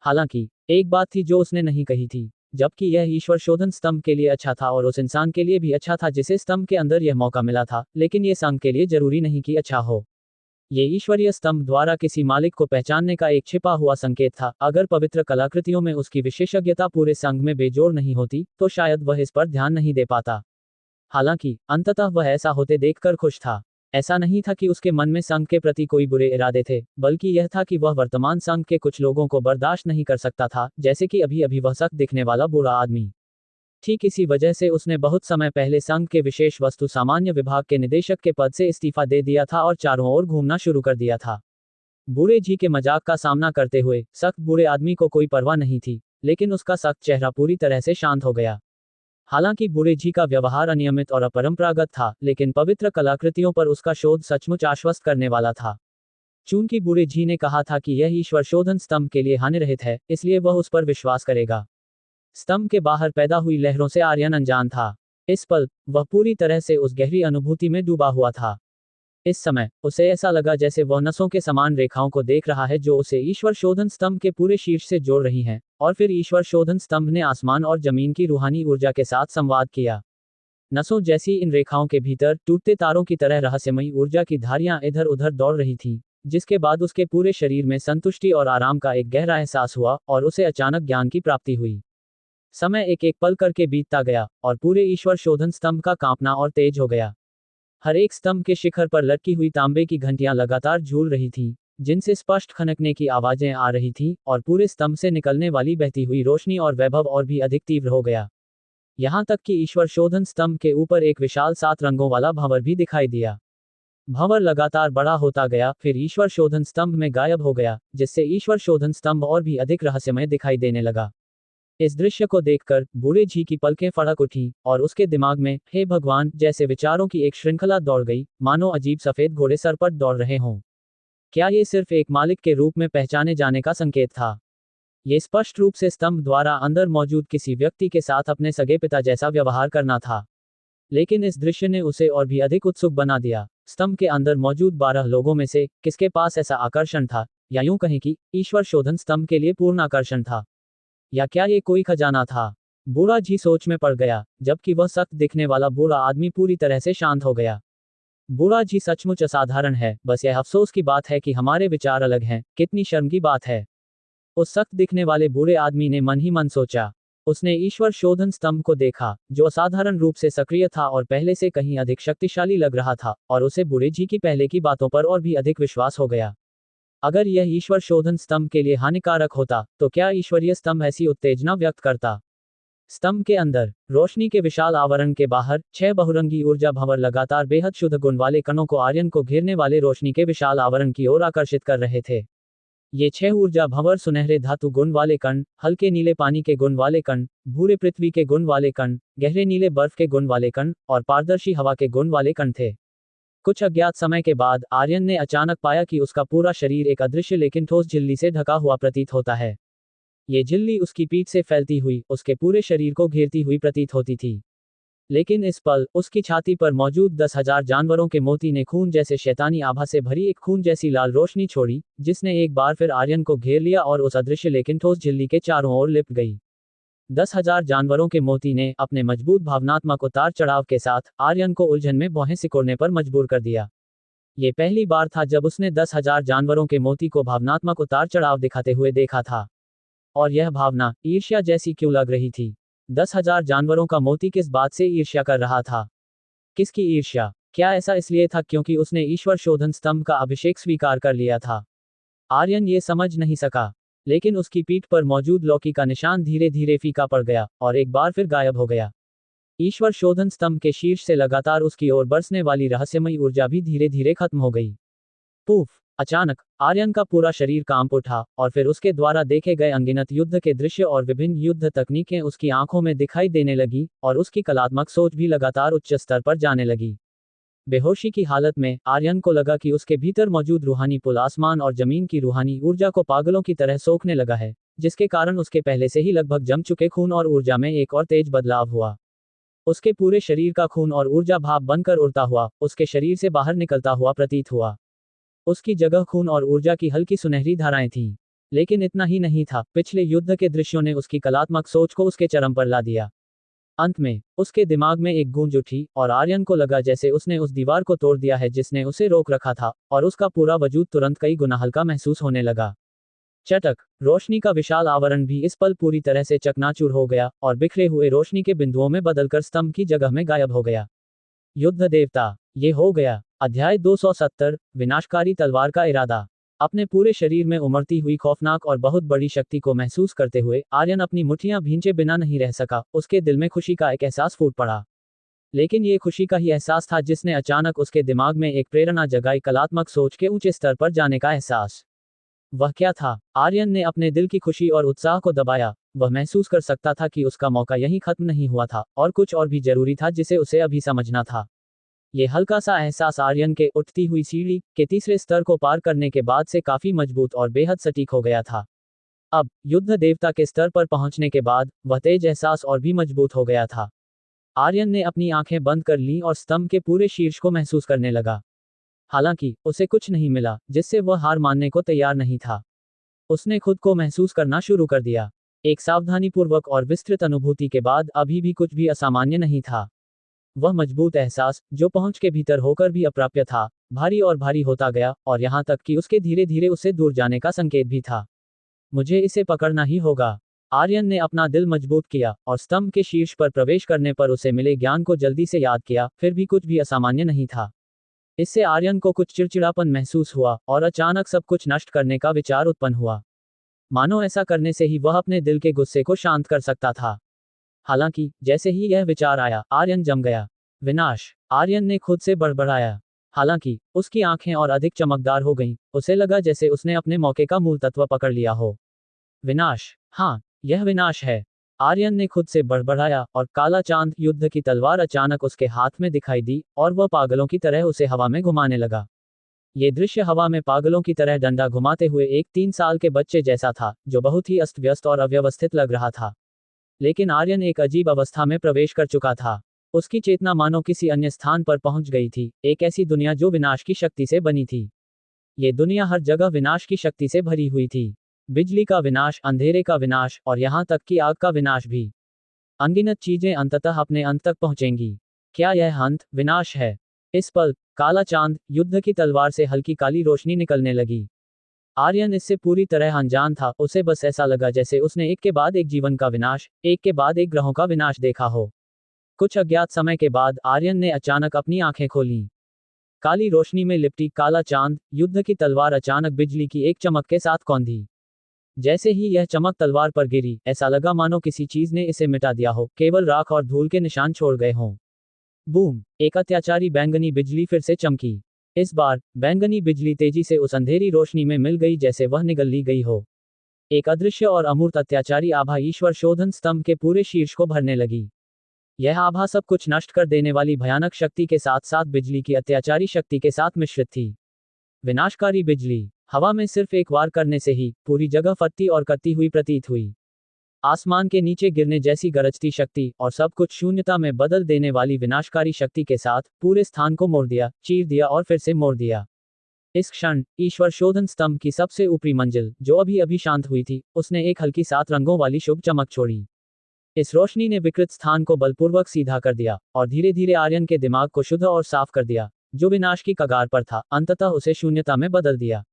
हालांकि एक बात थी जो उसने नहीं कही थी। जबकि यह ईश्वर शोधन स्तंभ के लिए अच्छा था और उस इंसान के लिए भी अच्छा था जिसे स्तंभ के अंदर यह मौका मिला था, लेकिन यह संघ के लिए जरूरी नहीं कि अच्छा हो। ये ईश्वरीय स्तंभ द्वारा किसी मालिक को पहचानने का एक छिपा हुआ संकेत था। अगर पवित्र कलाकृतियों में उसकी विशेषज्ञता पूरे संघ में बेजोड़ नहीं होती, तो शायद वह इस पर ध्यान नहीं दे पाता। हालांकि अंततः वह ऐसा होते देखकर खुश था। ऐसा नहीं था कि उसके मन में संघ के प्रति कोई बुरे इरादे थे, बल्कि यह था कि वह वर्तमान संघ के कुछ लोगों को बर्दाश्त नहीं कर सकता था, जैसे कि अभी अभी वह सख्त दिखने वाला बूढ़ा आदमी। ठीक इसी वजह से उसने बहुत समय पहले संघ के विशेष वस्तु सामान्य विभाग के निदेशक के पद से इस्तीफा दे दिया था और चारों ओर घूमना शुरू कर दिया था। बूढ़े जी के मजाक का सामना करते हुए सख्त बूढ़े आदमी को कोई परवाह नहीं थी, लेकिन उसका सख्त चेहरा पूरी तरह से शांत हो गया। हालांकि बूढ़े जी का व्यवहार अनियमित और अपरंपरागत था, लेकिन पवित्र कलाकृतियों पर उसका शोध सचमुच आश्वस्त करने वाला था। चूंकि बूढ़े जी ने कहा था कि यह ईश्वर शोधन स्तंभ के लिए हानिरहित है, इसलिए वह उस पर विश्वास करेगा। स्तंभ के बाहर पैदा हुई लहरों से आर्यन अनजान था। इस पल वह पूरी तरह से उस गहरी अनुभूति में डूबा हुआ था। इस समय उसे ऐसा लगा जैसे वह नसों के समान रेखाओं को देख रहा है जो उसे ईश्वर शोधन स्तंभ के पूरे शीर्ष से जोड़ रही हैं, और फिर ईश्वर शोधन स्तंभ ने आसमान और जमीन की रूहानी ऊर्जा के साथ संवाद किया। नसों जैसी इन रेखाओं के भीतर टूटते तारों की तरह रहस्यमयी ऊर्जा की धारियां इधर उधर दौड़ रही थीं, जिसके बाद उसके पूरे शरीर में संतुष्टि और आराम का एक गहरा एहसास हुआ और उसे अचानक ज्ञान की प्राप्ति हुई। समय एक एक पल करके बीतता गया और पूरे ईश्वर शोधन स्तंभ का कांपना और तेज हो गया। हर एक स्तंभ के शिखर पर लटकी हुई तांबे की घंटियां लगातार झूल रही थीं, जिनसे स्पष्ट खनकने की आवाजें आ रही थीं, और पूरे स्तंभ से निकलने वाली बहती हुई रोशनी और वैभव और भी अधिक तीव्र हो गया। यहां तक कि ईश्वर शोधन स्तंभ के ऊपर एक विशाल 7 रंगों वाला भंवर भी दिखाई दिया। भंवर लगातार बड़ा होता गया, फिर ईश्वर शोधन स्तंभ में गायब हो गया, जिससे ईश्वर शोधन स्तंभ और भी अधिक रहस्यमय दिखाई देने लगा। इस दृश्य को देखकर बूढ़े जी की पलकें फड़क उठी और उसके दिमाग में हे भगवान जैसे विचारों की एक श्रृंखला दौड़ गई, मानो अजीब सफेद घोड़े सर पर दौड़ रहे हों। क्या ये सिर्फ एक मालिक के रूप में पहचाने जाने का संकेत था? ये स्पष्ट रूप से स्तंभ द्वारा अंदर मौजूद किसी व्यक्ति के साथ अपने सगे पिता जैसा व्यवहार करना था। लेकिन इस दृश्य ने उसे और भी अधिक उत्सुक बना दिया। स्तंभ के अंदर मौजूद 12 लोगों में से किसके पास ऐसा आकर्षण था, या यूं कहें कि ईश्वर शोधन स्तंभ के लिए पूर्ण आकर्षण था? या क्या ये कोई खजाना था? बूढ़ा जी सोच में पड़ गया, जबकि वह सख्त दिखने वाला बूढ़ा आदमी पूरी तरह से शांत हो गया। बूढ़ा जी सचमुच असाधारण है, बस यह अफसोस की बात है कि हमारे विचार अलग हैं। कितनी शर्म की बात है। उस सख्त दिखने वाले बूढ़े आदमी ने मन ही मन सोचा। उसने ईश्वर शोधन स्तंभ को देखा, जो असाधारण रूप से सक्रिय था और पहले से कहीं अधिक शक्तिशाली लग रहा था, और उसे बूढ़े जी की पहले की बातों पर और भी अधिक विश्वास हो गया। अगर यह ईश्वर शोधन स्तंभ के लिए हानिकारक होता, तो क्या ईश्वरीय स्तंभ ऐसी उत्तेजना व्यक्त करता? स्तंभ के अंदर रोशनी के विशाल आवरण के बाहर 6 बहुरंगी ऊर्जा भंवर लगातार बेहद शुद्ध गुण वाले कणों को आर्यन को घेरने वाले रोशनी के विशाल आवरण की ओर आकर्षित कर रहे थे। ये 6 ऊर्जा भंवर सुनहरे धातु गुण वाले कण, हल्के नीले पानी के गुण वाले कण, भूरे पृथ्वी के गुण वाले कण, गहरे नीले बर्फ के गुण वाले कण और पारदर्शी हवा के गुण वाले कण थे। कुछ अज्ञात समय के बाद आर्यन ने अचानक पाया कि उसका पूरा शरीर एक अदृश्य लेकिन ठोस झिल्ली से ढका हुआ प्रतीत होता है। ये झिल्ली उसकी पीठ से फैलती हुई उसके पूरे शरीर को घेरती हुई प्रतीत होती थी। लेकिन इस पल उसकी छाती पर मौजूद 10,000 जानवरों के मोती ने खून जैसे शैतानी आभा से भरी एक खून जैसी लाल रोशनी छोड़ी, जिसने एक बार फिर आर्यन को घेर लिया और उस अदृश्य लेकिन ठोस झिल्ली के चारों ओर लिपट गई। 10,000 जानवरों के मोती ने अपने मजबूत भावनात्मक उतार चढ़ाव के साथ आर्यन को उलझन में भौहें सिकोड़ने पर मजबूर कर दिया। ये पहली बार था जब उसने 10,000 जानवरों के मोती को भावनात्मक उतार चढ़ाव दिखाते हुए देखा था। और यह भावना ईर्ष्या जैसी क्यों लग रही थी? 10,000 जानवरों का मोती किस बात से ईर्ष्या कर रहा था? किसकी ईर्ष्या? क्या ऐसा इसलिए था क्योंकि उसने ईश्वर शोधन स्तंभ का अभिषेक स्वीकार कर लिया था? आर्यन ये समझ नहीं सका, लेकिन उसकी पीठ पर मौजूद लौकी का निशान धीरे धीरे फीका पड़ गया और एक बार फिर गायब हो गया। ईश्वर शोधन स्तंभ के शीर्ष से लगातार उसकी ओर बरसने वाली रहस्यमयी ऊर्जा भी धीरे धीरे खत्म हो गई। पूफ! अचानक आर्यन का पूरा शरीर कांप उठा और फिर उसके द्वारा देखे गए अनगिनत युद्ध के दृश्य और विभिन्न युद्ध तकनीकें उसकी आंखों में दिखाई देने लगी और उसकी कलात्मक सोच भी लगातार उच्च स्तर पर जाने लगी। बेहोशी की हालत में आर्यन को लगा कि उसके भीतर मौजूद रूहानी पुल आसमान और जमीन की रूहानी ऊर्जा को पागलों की तरह सोखने लगा है, जिसके कारण उसके पहले से ही लगभग जम चुके खून और ऊर्जा में एक और तेज बदलाव हुआ। उसके पूरे शरीर का खून और ऊर्जा भाप बनकर उड़ता हुआ उसके शरीर से बाहर निकलता हुआ प्रतीत हुआ। उसकी जगह खून और ऊर्जा की हल्की सुनहरी धाराएं थीं। लेकिन इतना ही नहीं था, पिछले युद्ध के दृश्यों ने उसकी कलात्मक सोच को उसके चरम पर ला दिया। अंत में उसके दिमाग में एक गूंज उठी और आर्यन को लगा जैसे उसने उस दीवार को तोड़ दिया है जिसने उसे रोक रखा था, और उसका पूरा वजूद तुरंत कई गुना हल्का महसूस होने लगा। चटक! रोशनी का विशाल आवरण भी इस पल पूरी तरह से चकनाचूर हो गया और बिखरे हुए रोशनी के बिंदुओं में बदलकर स्तंभ की जगह में गायब हो गया। युद्ध देवता! ये हो गया। अध्याय 270 विनाशकारी तलवार का इरादा। अपने पूरे शरीर में उमड़ती हुई खौफनाक और बहुत बड़ी शक्ति को महसूस करते हुए आर्यन अपनी मुट्ठियां भींचे बिना नहीं रह सका। उसके दिल में खुशी का एक एहसास फूट पड़ा। लेकिन ये खुशी का ही एहसास था जिसने अचानक उसके दिमाग में एक प्रेरणा जगाई, कलात्मक सोच के ऊंचे स्तर पर जाने का एहसास। वह क्या था? आर्यन ने अपने दिल की खुशी और उत्साह को दबाया। वह महसूस कर सकता था कि उसका मौका यहीं खत्म नहीं हुआ था और कुछ और भी जरूरी था जिसे उसे अभी समझना था। ये हल्का सा एहसास आर्यन के उठती हुई सीढ़ी के तीसरे स्तर को पार करने के बाद से काफी मजबूत और बेहद सटीक हो गया था। अब युद्ध देवता के स्तर पर पहुंचने के बाद वह तेज एहसास और भी मजबूत हो गया था। आर्यन ने अपनी आंखें बंद कर लीं और स्तंभ के पूरे शीर्ष को महसूस करने लगा। हालांकि उसे कुछ नहीं मिला जिससे वह हार मानने को तैयार नहीं था। उसने खुद को महसूस करना शुरू कर दिया। एक सावधानीपूर्वक और विस्तृत अनुभूति के बाद अभी भी कुछ भी असामान्य नहीं था। वह मजबूत एहसास, जो पहुंच के भीतर होकर भी अप्राप्य था, भारी और भारी होता गया और यहां तक कि उसके धीरे धीरे उससे दूर जाने का संकेत भी था। मुझे इसे पकड़ना ही होगा। आर्यन ने अपना दिल मजबूत किया और स्तंभ के शीर्ष पर प्रवेश करने पर उसे मिले ज्ञान को जल्दी से याद किया, फिर भी कुछ भी असामान्य नहीं था। इससे आर्यन को कुछ चिड़चिड़ापन महसूस हुआ और अचानक सब कुछ नष्ट करने का विचार उत्पन्न हुआ। मानो ऐसा करने से ही वह अपने दिल के गुस्से को शांत कर सकता था। हालांकि जैसे ही यह विचार आया, आर्यन जम गया। विनाश! आर्यन ने खुद से बड़बड़ाया। हालांकि उसकी आंखें और अधिक चमकदार हो गईं। उसे लगा जैसे उसने अपने मौके का मूल तत्व पकड़ लिया हो। विनाश! हाँ, यह विनाश है। आर्यन ने खुद से बड़बड़ाया और काला चांद युद्ध की तलवार अचानक उसके हाथ में दिखाई दी और वह पागलों की तरह उसे हवा में घुमाने लगा। ये दृश्य हवा में पागलों की तरह डंडा घुमाते हुए एक 3 साल के बच्चे जैसा था, जो बहुत ही अस्त व्यस्त और अव्यवस्थित लग रहा था। लेकिन आर्यन एक अजीब अवस्था में प्रवेश कर चुका था। उसकी चेतना मानो किसी अन्य स्थान पर पहुंच गई थी, एक ऐसी दुनिया जो विनाश की शक्ति से बनी थी। ये दुनिया हर जगह विनाश की शक्ति से भरी हुई थी। बिजली का विनाश, अंधेरे का विनाश और यहां तक कि आग का विनाश भी। अनगिनत चीजें अंततः अपने अंत तक पहुंचेंगी। क्या यह अंत विनाश है? इस पल काला चांद युद्ध की तलवार से हल्की काली रोशनी निकलने लगी। आर्यन इससे पूरी तरह अनजान था। उसे बस ऐसा लगा जैसे उसने एक के बाद एक जीवन का विनाश, एक के बाद एक ग्रहों का विनाश देखा हो। कुछ अज्ञात समय के बाद आर्यन ने अचानक अपनी आंखें खोलीं। काली रोशनी में लिपटी काला चांद युद्ध की तलवार अचानक बिजली की एक चमक के साथ कौंधी। जैसे ही यह चमक तलवार पर गिरी, ऐसा लगा मानो किसी चीज ने इसे मिटा दिया हो, केवल राख और धूल के निशान छोड़ गए हों। बूम! एक अत्याचारी बैंगनी बिजली फिर से चमकी। इस बार बैंगनी बिजली तेजी से उस अंधेरी रोशनी में मिल गई जैसे वह निगल ली गई हो। एक अदृश्य और अमूर्त अत्याचारी आभा ईश्वर शोधन स्तंभ के पूरे शीर्ष को भरने लगी। यह आभा सब कुछ नष्ट कर देने वाली भयानक शक्ति के साथ साथ बिजली की अत्याचारी शक्ति के साथ मिश्रित थी। विनाशकारी बिजली हवा में सिर्फ एक वार करने से ही पूरी जगह फटती और कटती हुई प्रतीत हुई। आसमान के नीचे गिरने जैसी गरजती शक्ति और सब कुछ शून्यता में बदल देने वाली विनाशकारी शक्ति के साथ पूरे स्थान को मोड़ दिया, चीर दिया और फिर से मोड़ दिया। इस क्षण ईश्वर शोधन स्तंभ की सबसे ऊपरी मंजिल, जो अभी अभी शांत हुई थी, उसने एक हल्की 7 रंगों वाली शुभ चमक छोड़ी। इस रोशनी ने विकृत स्थान को बलपूर्वक सीधा कर दिया और धीरे धीरे आर्यन के दिमाग को शुद्ध और साफ कर दिया, जो विनाश की कगार पर था, अंततः उसे शून्यता में बदल दिया।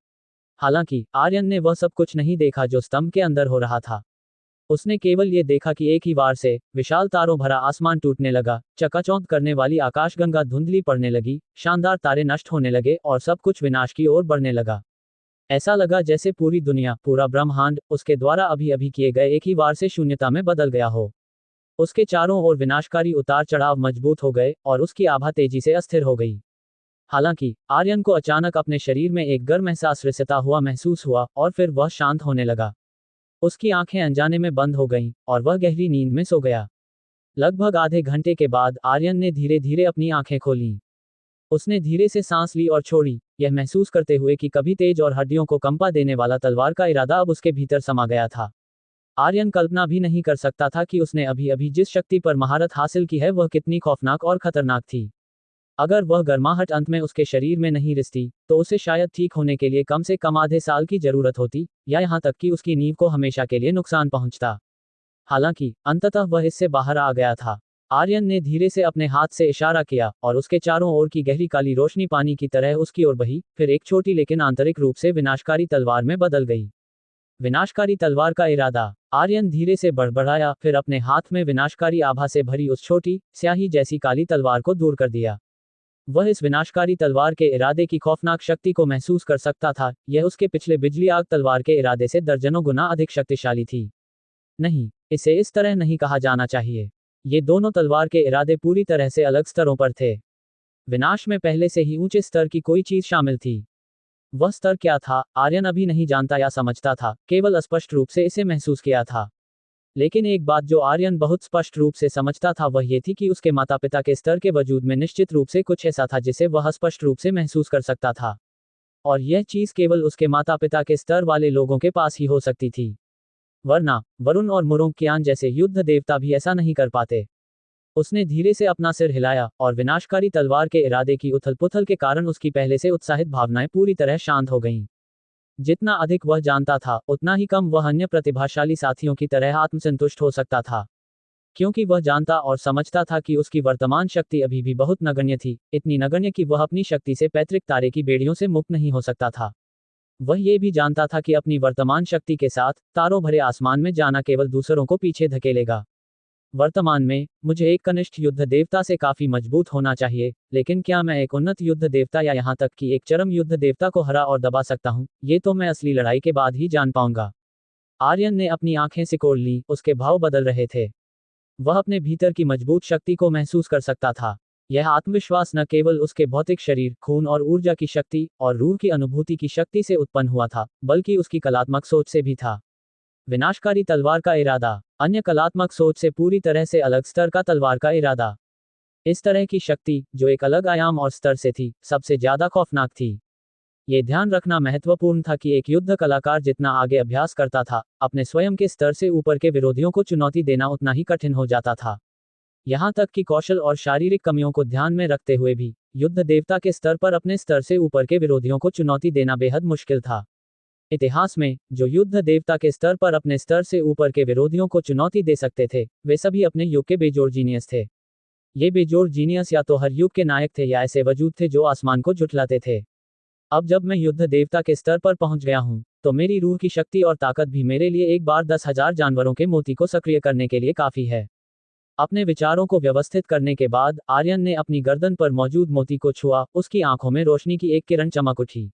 हालांकि आर्यन ने वह सब कुछ नहीं देखा जो स्तंभ के अंदर हो रहा था। उसने केवल ये देखा कि एक ही वार से विशाल तारों भरा आसमान टूटने लगा, चकाचौंध करने वाली आकाशगंगा धुंधली पड़ने लगी, शानदार तारे नष्ट होने लगे और सब कुछ विनाश की ओर बढ़ने लगा। ऐसा लगा जैसे पूरी दुनिया, पूरा ब्रह्मांड, उसके द्वारा अभी अभी किए गए एक ही वार से शून्यता में बदल गया हो। उसके चारों ओर विनाशकारी उतार चढ़ाव मजबूत हो गए और उसकी आभा तेजी से अस्थिर हो गई। हालांकि आर्यन को अचानक अपने शरीर में एक गर्म एहसास रिसता हुआ महसूस हुआ और फिर वह शांत होने लगा। उसकी आंखें अनजाने में बंद हो गईं और वह गहरी नींद में सो गया। लगभग आधे घंटे के बाद आर्यन ने धीरे धीरे अपनी आंखें खोलीं। उसने धीरे से सांस ली और छोड़ी, यह महसूस करते हुए कि कभी तेज और हड्डियों को कंपा देने वाला तलवार का इरादा अब उसके भीतर समा गया था। आर्यन कल्पना भी नहीं कर सकता था कि उसने अभी अभी जिस शक्ति पर महारत हासिल की है वह कितनी खौफनाक और खतरनाक थी। अगर वह गर्माहट अंत में उसके शरीर में नहीं रिसती, तो उसे शायद ठीक होने के लिए कम से कम आधे साल की जरूरत होती, या यहाँ तक कि उसकी नींव को हमेशा के लिए नुकसान पहुंचता। हालांकि अंततः वह इससे बाहर आ गया था। आर्यन ने धीरे से अपने हाथ से इशारा किया और उसके चारों ओर की गहरी काली रोशनी पानी की तरह उसकी ओर बही, फिर एक छोटी लेकिन आंतरिक रूप से विनाशकारी तलवार में बदल गई। विनाशकारी तलवार का इरादा। आर्यन धीरे से बड़बड़ाया, फिर अपने हाथ में विनाशकारी आभा से भरी उस छोटी, स्याही जैसी काली तलवार को दूर कर दिया। वह इस विनाशकारी तलवार के इरादे की खौफनाक शक्ति को महसूस कर सकता था। यह उसके पिछले बिजली आग तलवार के इरादे से दर्जनों गुना अधिक शक्तिशाली थी। नहीं, इसे इस तरह नहीं कहा जाना चाहिए। ये दोनों तलवार के इरादे पूरी तरह से अलग स्तरों पर थे। विनाश में पहले से ही ऊंचे स्तर की कोई चीज शामिल थी। वह स्तर क्या था, आर्यन अभी नहीं जानता या समझता था, केवल अस्पष्ट रूप से इसे महसूस किया था। लेकिन एक बात जो आर्यन बहुत स्पष्ट रूप से समझता था वह ये थी कि उसके माता पिता के स्तर के वजूद में निश्चित रूप से कुछ ऐसा था जिसे वह स्पष्ट रूप से महसूस कर सकता था। और यह चीज केवल उसके माता पिता के स्तर वाले लोगों के पास ही हो सकती थी, वरना वरुण और मुरोंक्यान जैसे युद्ध देवता भी ऐसा नहीं कर पाते। उसने धीरे से अपना सिर हिलाया और विनाशकारी तलवार के इरादे की उथल पुथल के कारण उसकी पहले से उत्साहित भावनाएं पूरी तरह शांत हो गईं। जितना अधिक वह जानता था, उतना ही कम वह अन्य प्रतिभाशाली साथियों की तरह आत्मसंतुष्ट हो सकता था, क्योंकि वह जानता और समझता था कि उसकी वर्तमान शक्ति अभी भी बहुत नगण्य थी, इतनी नगण्य कि वह अपनी शक्ति से पैतृक तारे की बेड़ियों से मुक्त नहीं हो सकता था। वह ये भी जानता था कि अपनी वर्तमान शक्ति के साथ तारों भरे आसमान में जाना केवल दूसरों को पीछे धकेलेगा। वर्तमान में मुझे एक कनिष्ठ युद्ध देवता से काफी मजबूत होना चाहिए, लेकिन क्या मैं एक उन्नत युद्ध देवता या यहाँ तक कि एक चरम युद्ध देवता को हरा और दबा सकता हूँ, ये तो मैं असली लड़ाई के बाद ही जान पाऊंगा। आर्यन ने अपनी आंखें सिकोड़ लीं, उसके भाव बदल रहे थे। वह अपने भीतर की मजबूत शक्ति को महसूस कर सकता था। यह आत्मविश्वास न केवल उसके भौतिक शरीर, खून और ऊर्जा की शक्ति और रूह की अनुभूति की शक्ति से उत्पन्न हुआ था, बल्कि उसकी कलात्मक सोच से भी था। विनाशकारी तलवार का इरादा। अन्य कलात्मक सोच से पूरी तरह से अलग स्तर का तलवार का इरादा। इस तरह की शक्ति, जो एक अलग आयाम और स्तर से थी, सबसे ज्यादा खौफनाक थी। ये ध्यान रखना महत्वपूर्ण था कि एक युद्ध कलाकार जितना आगे अभ्यास करता था, अपने स्वयं के स्तर से ऊपर के विरोधियों को चुनौती देना उतना ही कठिन हो जाता था। यहाँ तक कि कौशल और शारीरिक कमियों को ध्यान में रखते हुए भी युद्ध देवता के स्तर पर अपने स्तर से ऊपर के विरोधियों को चुनौती देना बेहद मुश्किल था। इतिहास में जो युद्ध देवता के स्तर पर अपने स्तर से ऊपर के विरोधियों को चुनौती दे सकते थे, वे सभी अपने युग के बेजोड़ जीनियस थे। ये बेजोड़ जीनियस या तो हर युग के नायक थे या ऐसे वजूद थे जो आसमान को झुठलाते थे। अब जब मैं युद्ध देवता के स्तर पर पहुंच गया हूं, तो मेरी रूह की शक्ति और ताकत भी मेरे लिए एक बार 10,000 जानवरों के मोती को सक्रिय करने के लिए काफी है। अपने विचारों को व्यवस्थित करने के बाद आर्यन ने अपनी गर्दन पर मौजूद मोती को छुआ, उसकी आंखों में रोशनी की एक किरण चमक उठी।